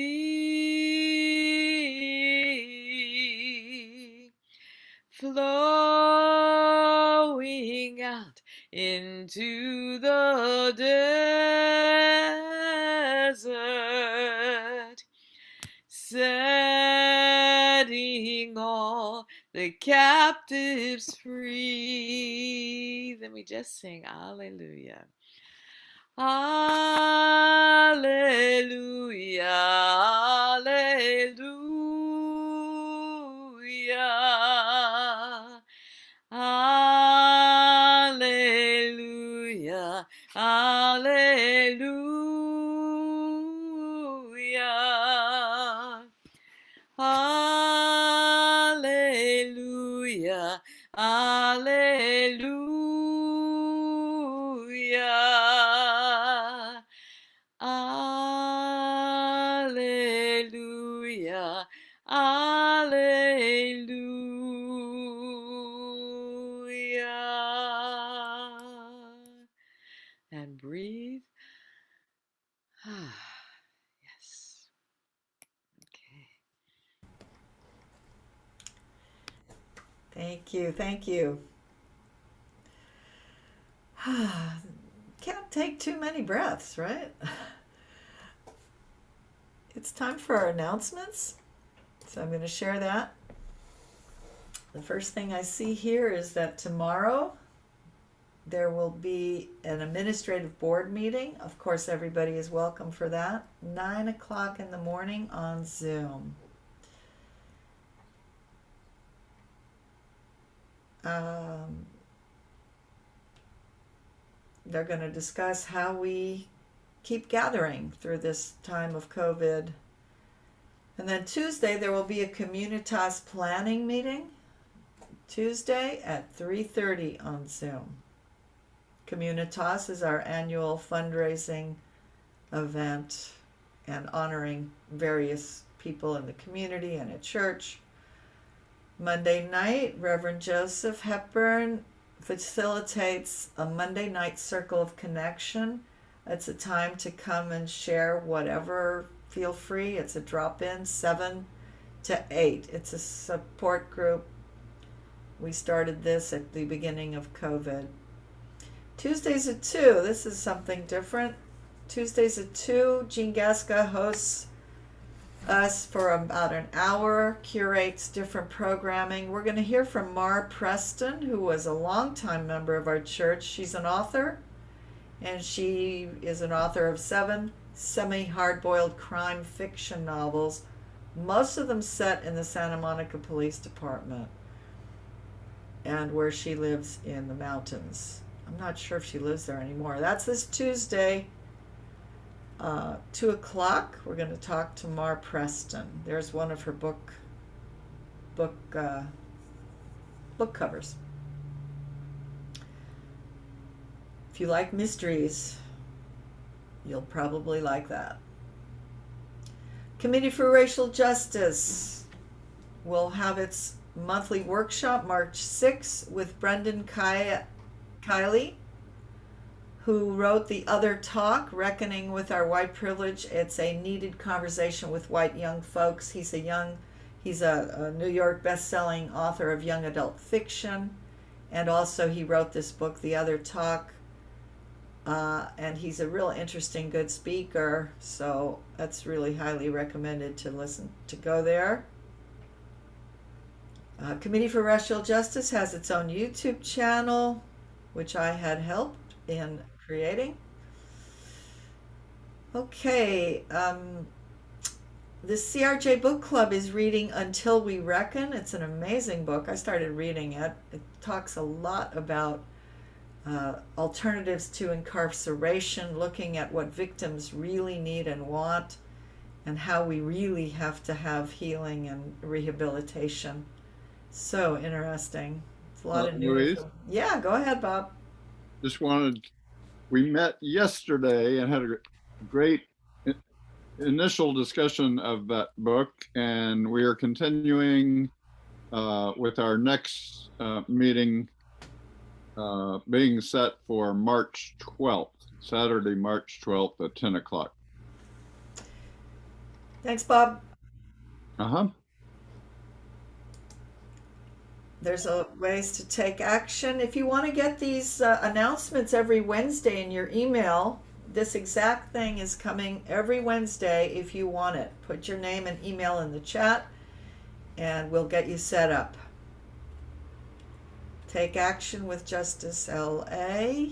flowing out into the desert, setting all the captives free. Then we just sing Hallelujah. Hallelujah, hallelujah, hallelujah, hallelujah, hallelujah, hallelujah, hallelujah, hallelujah. And breathe. Yes. Okay. Thank you. Thank you. Can't take too many breaths, right? It's time for our announcements. So I'm going to share that. The first thing I see here is that tomorrow there will be an administrative board meeting. Of course, everybody is welcome for that. 9 o'clock in the morning on Zoom. They're going to discuss how we keep gathering through this time of COVID. And then Tuesday, there will be a Communitas planning meeting. Tuesday at 3:30 on Zoom. Communitas is our annual fundraising event and honoring various people in the community and at church. Monday night, Reverend Joseph Hepburn facilitates a Monday night circle of connection. It's a time to come and share whatever, feel free. It's a drop-in, 7 to 8. It's a support group. We started this at the beginning of COVID. Tuesdays at 2, this is something different. Tuesdays at 2, Jean Gasca hosts us for about an hour, curates different programming. We're going to hear from Mar Preston, who was a longtime member of our church. She's an author, and she is an author of 7 semi-hard-boiled crime fiction novels, most of them set in the Santa Monica Police Department and where she lives in the mountains. I'm not sure if she lives there anymore. That's this Tuesday, 2 o'clock. We're going to talk to Mar Preston. There's one of her book covers. If you like mysteries, you'll probably like that. Committee for Racial Justice will have its monthly workshop March 6th with Brendan Kiley, who wrote The Other Talk, Reckoning with Our White Privilege. It's a needed conversation with white young folks. He's He's a New York best-selling author of young adult fiction, and also he wrote this book, The Other Talk, and he's a real interesting, good speaker, so that's really highly recommended to go there. Committee for Racial Justice has its own YouTube channel, which I had helped in creating. Okay, the CRJ Book Club is reading Until We Reckon. It's an amazing book. I started reading it. It talks a lot about alternatives to incarceration, looking at what victims really need and want, and how we really have to have healing and rehabilitation. So interesting. It's a lot of new Louise, info. Yeah, go ahead, Bob. we met yesterday and had a great initial discussion of that book, and we are continuing with our next meeting being set for March 12th, Saturday, March 12th at 10 o'clock. Thanks, Bob. Uh-huh. There's ways to take action. If you want to get these announcements every Wednesday in your email, this exact thing is coming every Wednesday if you want it. Put your name and email in the chat and we'll get you set up. Take action with Justice LA.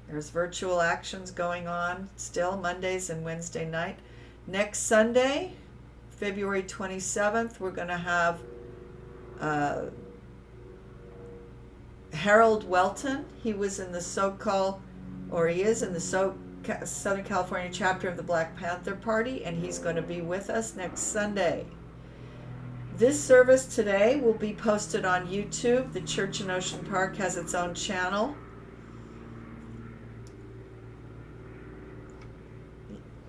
There's virtual actions going on still Mondays and Wednesday night. Next Sunday, February 27th, we're going to have Harold Welton. He was in the he is in the Southern California chapter of the Black Panther Party, and he's going to be with us next Sunday. This service today will be posted on YouTube. The Church in Ocean Park has its own channel.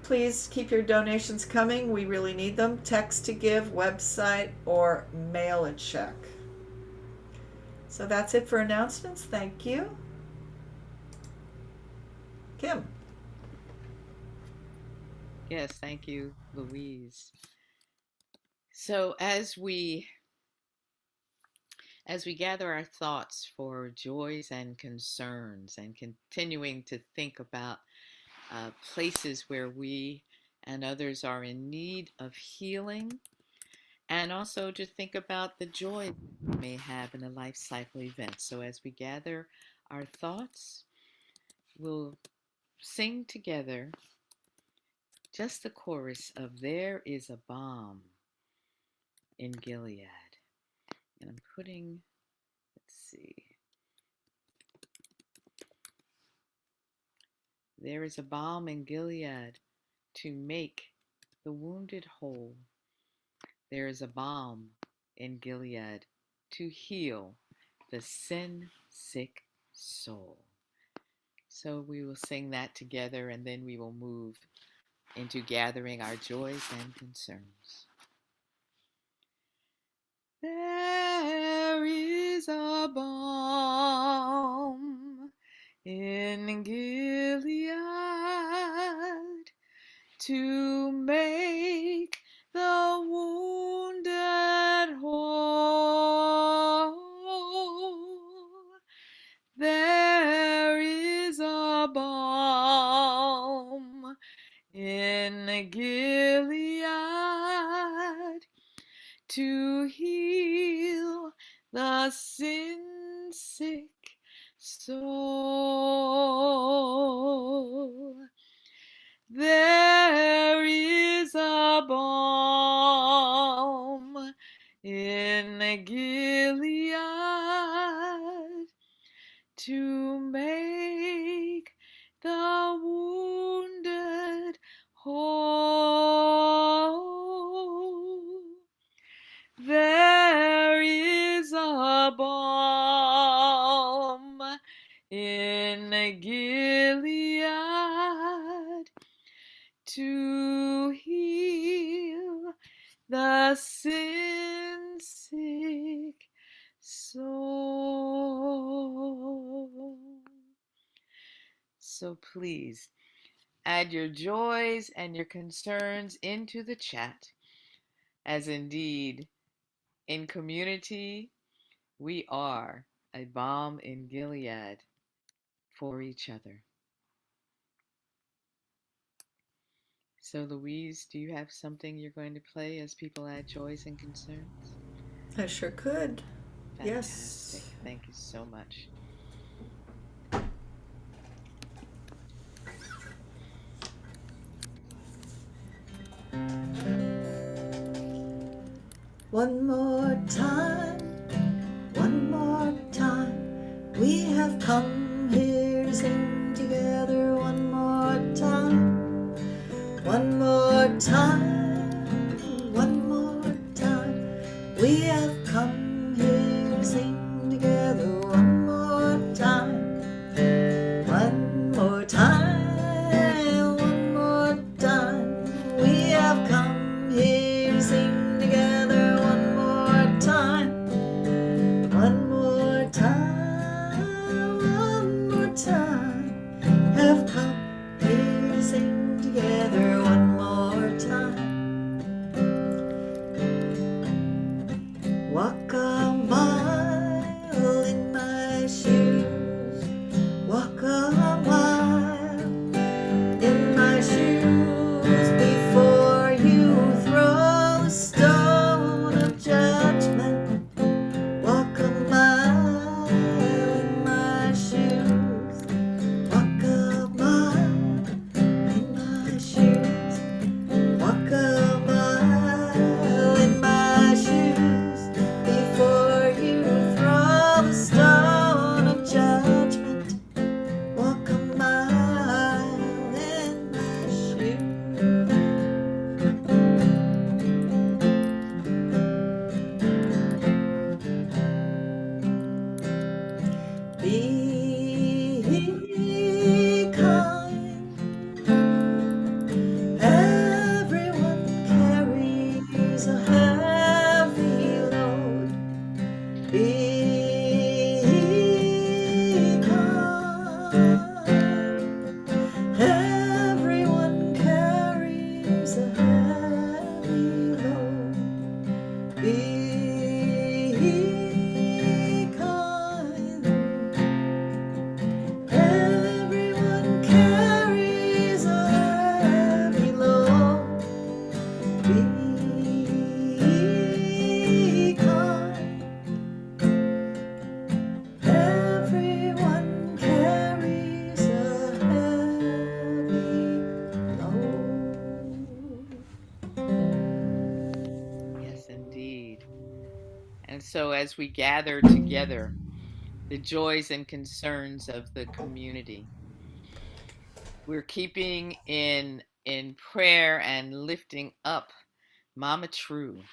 Please keep your donations coming. We really need them. Text to give, website, or mail a check. So that's it for announcements. Thank you. Kim. Yes, thank you, Louise. So as we gather our thoughts for joys and concerns and continuing to think about places where we and others are in need of healing, and also to think about the joy we may have in a life cycle event. So as we gather our thoughts, we'll sing together just the chorus of There is a Balm in Gilead. And I'm putting, let's see. There is a balm in Gilead to make the wounded whole. There is a balm in Gilead to heal the sin-sick soul. So we will sing that together, and then we will move into gathering our joys and concerns. There is a balm in Gilead to make the wounded whole. There is a balm in Gilead to heal the sin-sick soul. There is a balm in Gilead to make the wounded whole. There is a balm in Gilead to heal the sin-sick soul. So please add your joys and your concerns into the chat, as indeed in community we are a balm in Gilead for each other. So, Louise, do you have something you're going to play as people add joys and concerns? I sure could. Fantastic. Yes. Thank you so much. One more time, we have come here to sing together. One more time, one more time, we have come here to sing together. One more time, one more time, one more time, we have come here to sing together. One more time, one more time, one more time, have come here to sing together. One more time. Walk a mile in my shoes, walk a mile in my shoes before you throw the stone of judgment. Walk a mile in my shoes, walk a mile in my shoes, walk a mile in my shoes before you throw the stone of judgment. Walk a mile in my shoes. Be kind. Everyone carries a heavy load. Be kind. Everyone carries a heavy load. Be kind. Everyone carries a heavy load. Be kind. Everyone carries a heavy load. Yes, indeed. And so, as we gather together, the joys and concerns of the community, we're keeping in prayer and lifting up Mama Trudy,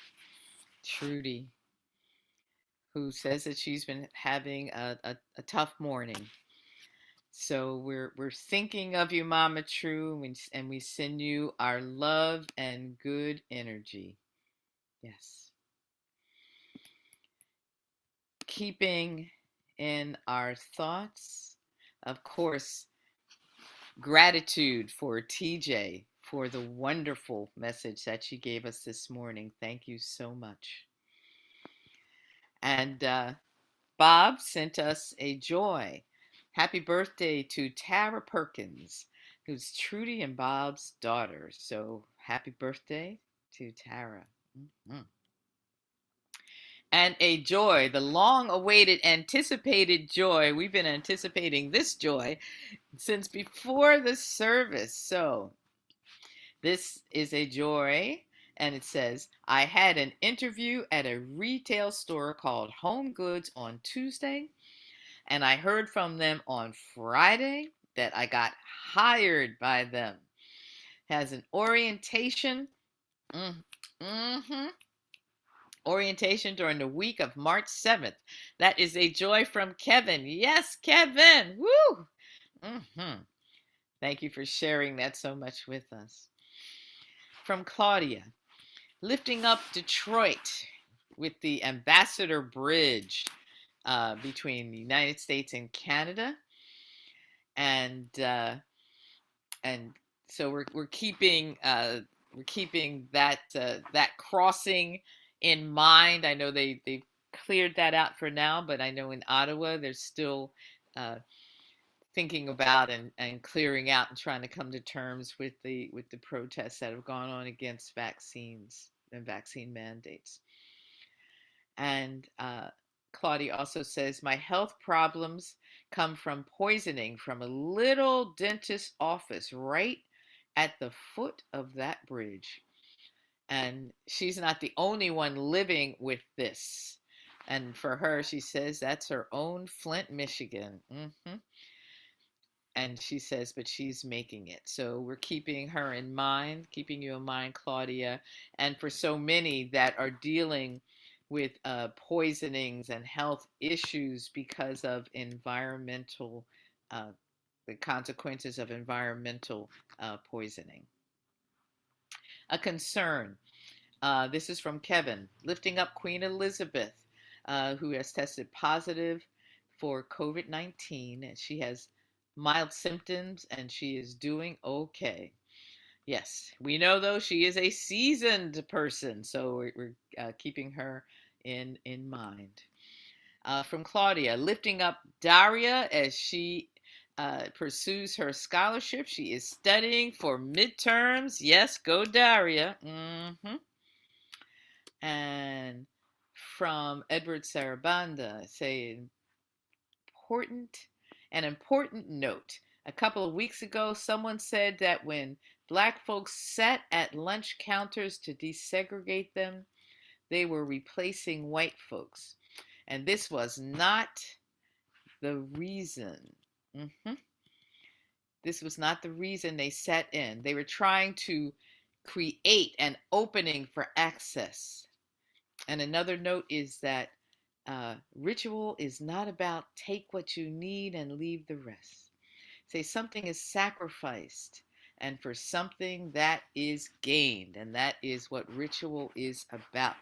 who says that she's been having a tough morning. So we're thinking of you, Mama True, and we send you our love and good energy. Yes. Keeping in our thoughts, of course, gratitude for TJ for the wonderful message that she gave us this morning. Thank you so much. And Bob sent us a joy. Happy birthday to Tara Perkins, who's Trudy and Bob's daughter. So happy birthday to Tara. Mm-hmm. And a joy, the long awaited, anticipated joy. We've been anticipating this joy since before the service. So this is a joy. And it says, I had an interview at a retail store called Home Goods on Tuesday, and I heard from them on Friday that I got hired by them. Has an orientation. Orientation during the week of March 7th. That is a joy from Kevin. Yes, Kevin. Woo! Thank you for sharing that so much with us. From Claudia, lifting up Detroit with the Ambassador Bridge between the United States and Canada, and so we're keeping we're keeping that that crossing in mind. I know they've cleared that out for now, but I know in Ottawa there's still thinking about and clearing out and trying to come to terms with the protests that have gone on against vaccines and vaccine mandates. And Claudia also says, my health problems come from poisoning from a little dentist's office right at the foot of that bridge. And she's not the only one living with this. And for her, she says that's her own Flint, Michigan. And she says, but she's making it. So we're keeping her in mind, keeping you in mind, Claudia. And for so many that are dealing with poisonings and health issues because of environmental, the consequences of environmental poisoning. A concern. This is from Kevin, lifting up Queen Elizabeth, who has tested positive for COVID-19, and she has mild symptoms and she is doing okay. Yes, we know though she is a seasoned person, so we're keeping her in mind. From Claudia, lifting up Daria as she pursues her scholarship. She is studying for midterms. Yes, go Daria. And from Edward Sarabanda, saying an important note. A couple of weeks ago, someone said that when black folks sat at lunch counters to desegregate them, they were replacing white folks. And this was not the reason. This was not the reason they sat in. They were trying to create an opening for access. And another note is that ritual is not about take what you need and leave the rest. Say something is sacrificed and for something that is gained. And that is what ritual is about.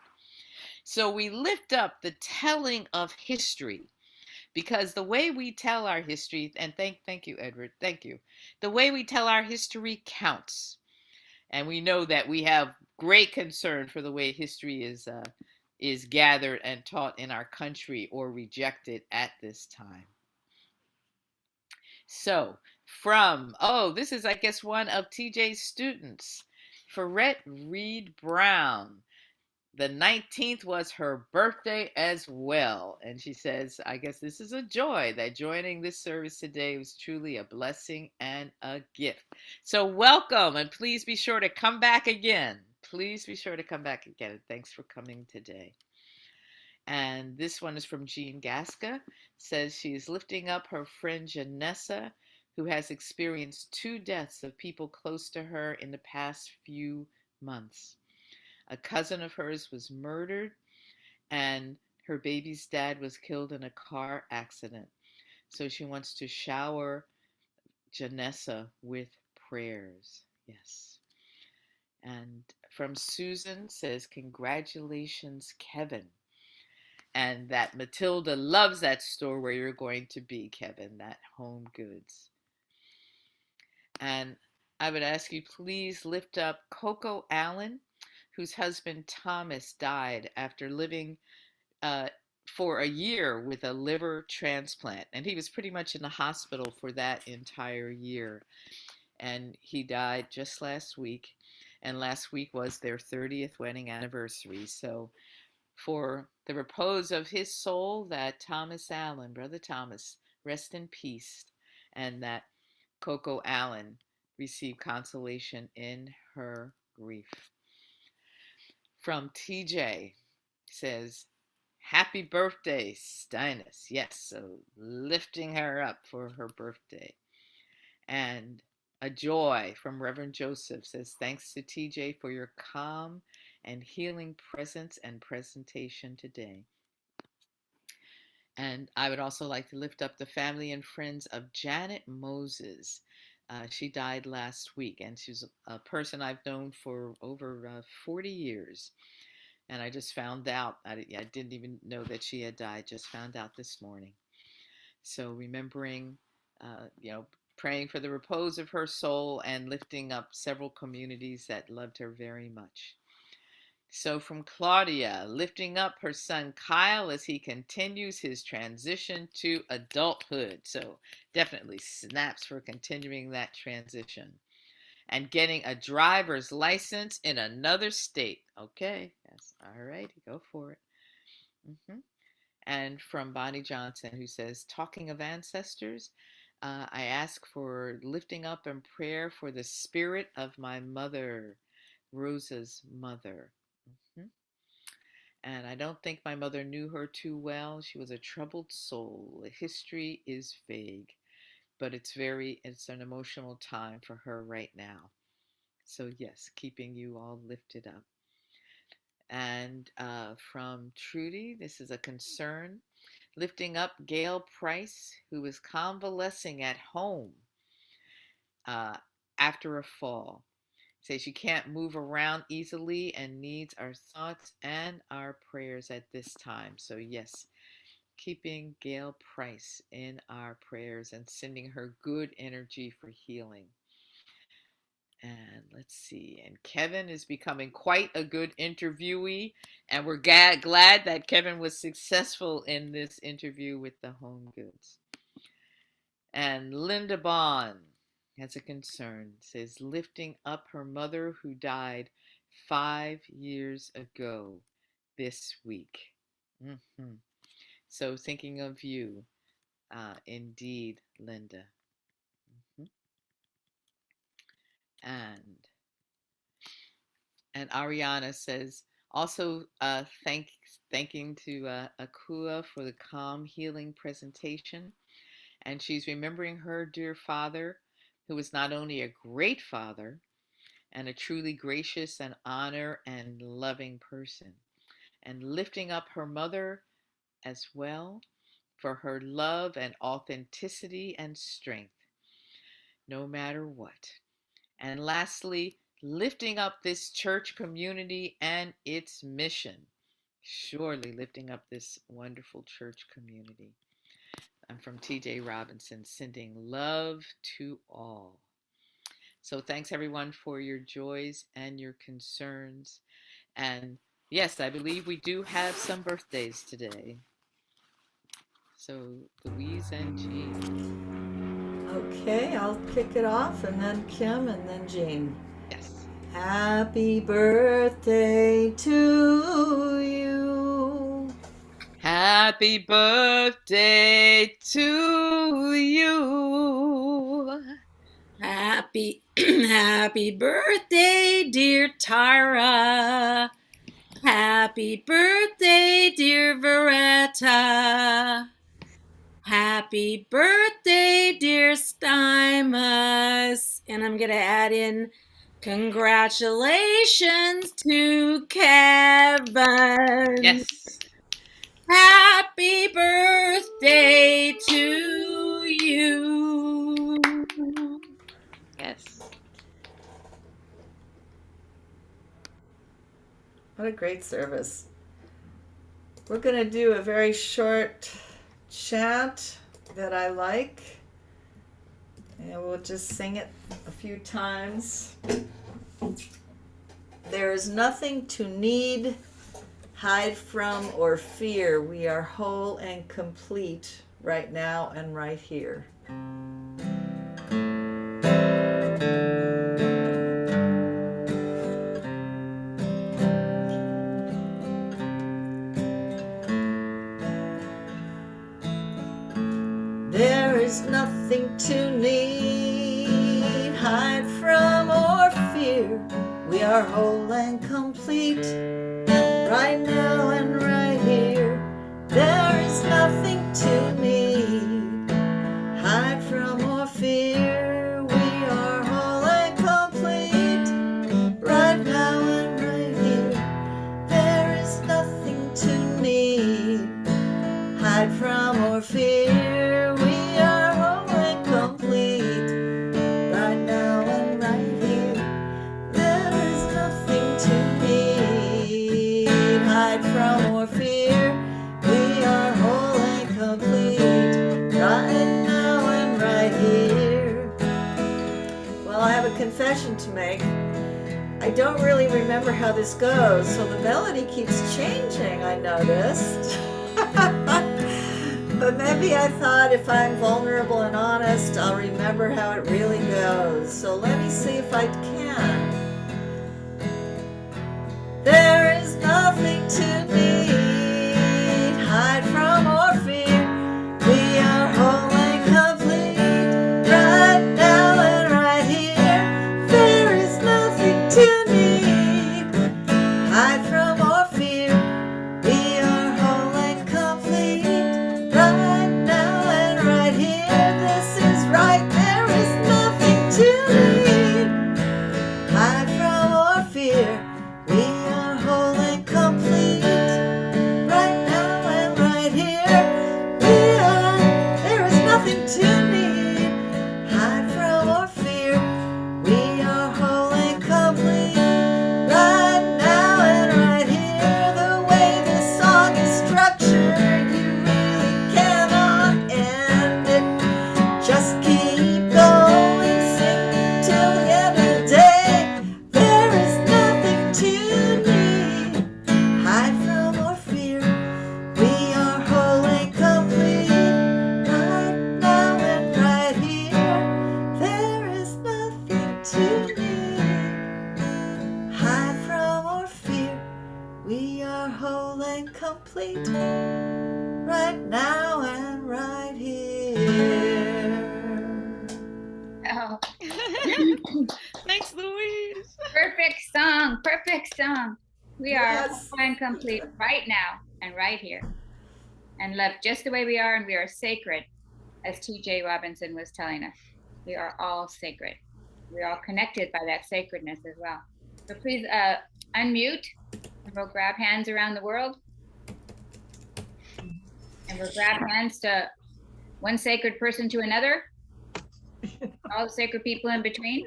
So we lift up the telling of history because the way we tell our history, and thank you, Edward, thank you. The way we tell our history counts. And we know that we have great concern for the way history is gathered and taught in our country or rejected at this time. So this is, I guess, one of TJ's students, Ferret Reed Brown. The 19th was her birthday as well. And she says, I guess this is a joy that joining this service today was truly a blessing and a gift. So welcome, and please be sure to come back again. Please be sure to come back again. Thanks for coming today. And this one is from Jean Gasca. Says she is lifting up her friend Janessa, who has experienced 2 deaths of people close to her in the past few months. A cousin of hers was murdered, and her baby's dad was killed in a car accident. So she wants to shower Janessa with prayers. Yes. And from Susan says, congratulations, Kevin. And that Matilda loves that store where you're going to be, Kevin, that Home Goods. And I would ask you, please lift up Coco Allen, whose husband Thomas died after living for a year with a liver transplant. And he was pretty much in the hospital for that entire year. And he died just last week. And last week was their 30th wedding anniversary. So for the repose of his soul, that Thomas Allen, Brother Thomas, rest in peace. And that Coco Allen receive consolation in her grief. From TJ says, happy birthday, Steinus. Yes, so lifting her up for her birthday. And a joy from Reverend Joseph says, thanks to TJ for your calm and healing presence and presentation today. And I would also like to lift up the family and friends of Janet Moses. She died last week, and she's a person I've known for over 40 years. And I just found out, I didn't even know that she had died, just found out this morning. So remembering, praying for the repose of her soul and lifting up several communities that loved her very much. So from Claudia, lifting up her son Kyle as he continues his transition to adulthood. So definitely snaps for continuing that transition. And getting a driver's license in another state. Okay, yes, all right, go for it. And from Bonnie Johnson, who says, talking of ancestors, I ask for lifting up and prayer for the spirit of my mother, Rosa's mother. And I don't think my mother knew her too well. She was a troubled soul. The history is vague, but it's an emotional time for her right now. So yes, keeping you all lifted up. And from Trudy, this is a concern. Lifting up Gail Price, who is convalescing at home after a fall. Says she can't move around easily and needs our thoughts and our prayers at this time. So yes, keeping Gail Price in our prayers and sending her good energy for healing. And let's see. And Kevin is becoming quite a good interviewee. And we're glad that Kevin was successful in this interview with the home goods. And Linda Bond has a concern. Says lifting up her mother who died 5 years ago this week. So thinking of you, indeed, Linda. And Ariana says also thanking to Akua for the calm healing presentation, and she's remembering her dear father, who was not only a great father and a truly gracious and honor and loving person, and lifting up her mother as well for her love and authenticity and strength, no matter what. And lastly, lifting up this church community and its mission. Surely lifting up this wonderful church community. I'm from TJ Robinson, sending love to all. So thanks everyone for your joys and your concerns. And yes, I believe we do have some birthdays today. So Louise and Jean. Okay, I'll kick it off, and then Kim, and then Jean. Yes. Happy birthday to you. Happy birthday to you. Happy birthday, dear Tara. Happy birthday, dear Veretta. Happy birthday, dear Stymus. And I'm going to add in congratulations to Kevin. Yes. Happy birthday to you. Yes. What a great service. We're going to do a very short chant that I like, and we'll just sing it a few times. There is nothing to need, hide from, or fear. We are whole and complete right now and right here. There is nothing to need, hide from, or fear. We are whole and complete right now and right here. There is nothing to need, hide from, or fear. We are whole and complete right now and right here. There is nothing to need, hide from, or fear. confession to make. I don't really remember how this goes, so the melody keeps changing, I noticed. But maybe I thought if I'm vulnerable and honest, I'll remember how it really goes. So let me see if I can. There is nothing to need, hide from or fear. We are whole and complete, right now and right here. There is nothing to need, hide from or fear. We are whole and complete, right now and right here. This is right, there is nothing to need, hide from or fear. We are whole and complete, right now and right here. We are, there is nothing to need, hide from or fear. We are whole and complete, right now and right here. The way this song is structured, you really cannot end it. Just keep going, sing till the end of the day. There is nothing to need, hide from or fear. We are whole and complete, right now and right here. There is nothing to need, hide from or fear. We are whole and complete, right now and right here. Oh, Thanks, Louise. perfect song. Perfect song. We are Yes. whole and complete right now and right here, and loved just the way we are, and we are sacred, as T.J. Robinson was telling us. We are all sacred. We're all connected by that sacredness as well. So please unmute, and we'll grab hands around the world. And we'll grab hands to one sacred person to another, all the sacred people in between.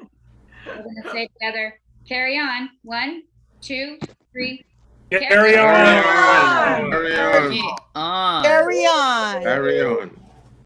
We're going to say together, carry on. 1, 2, 3. Carry on. Carry on. On. Carry on. Carry on.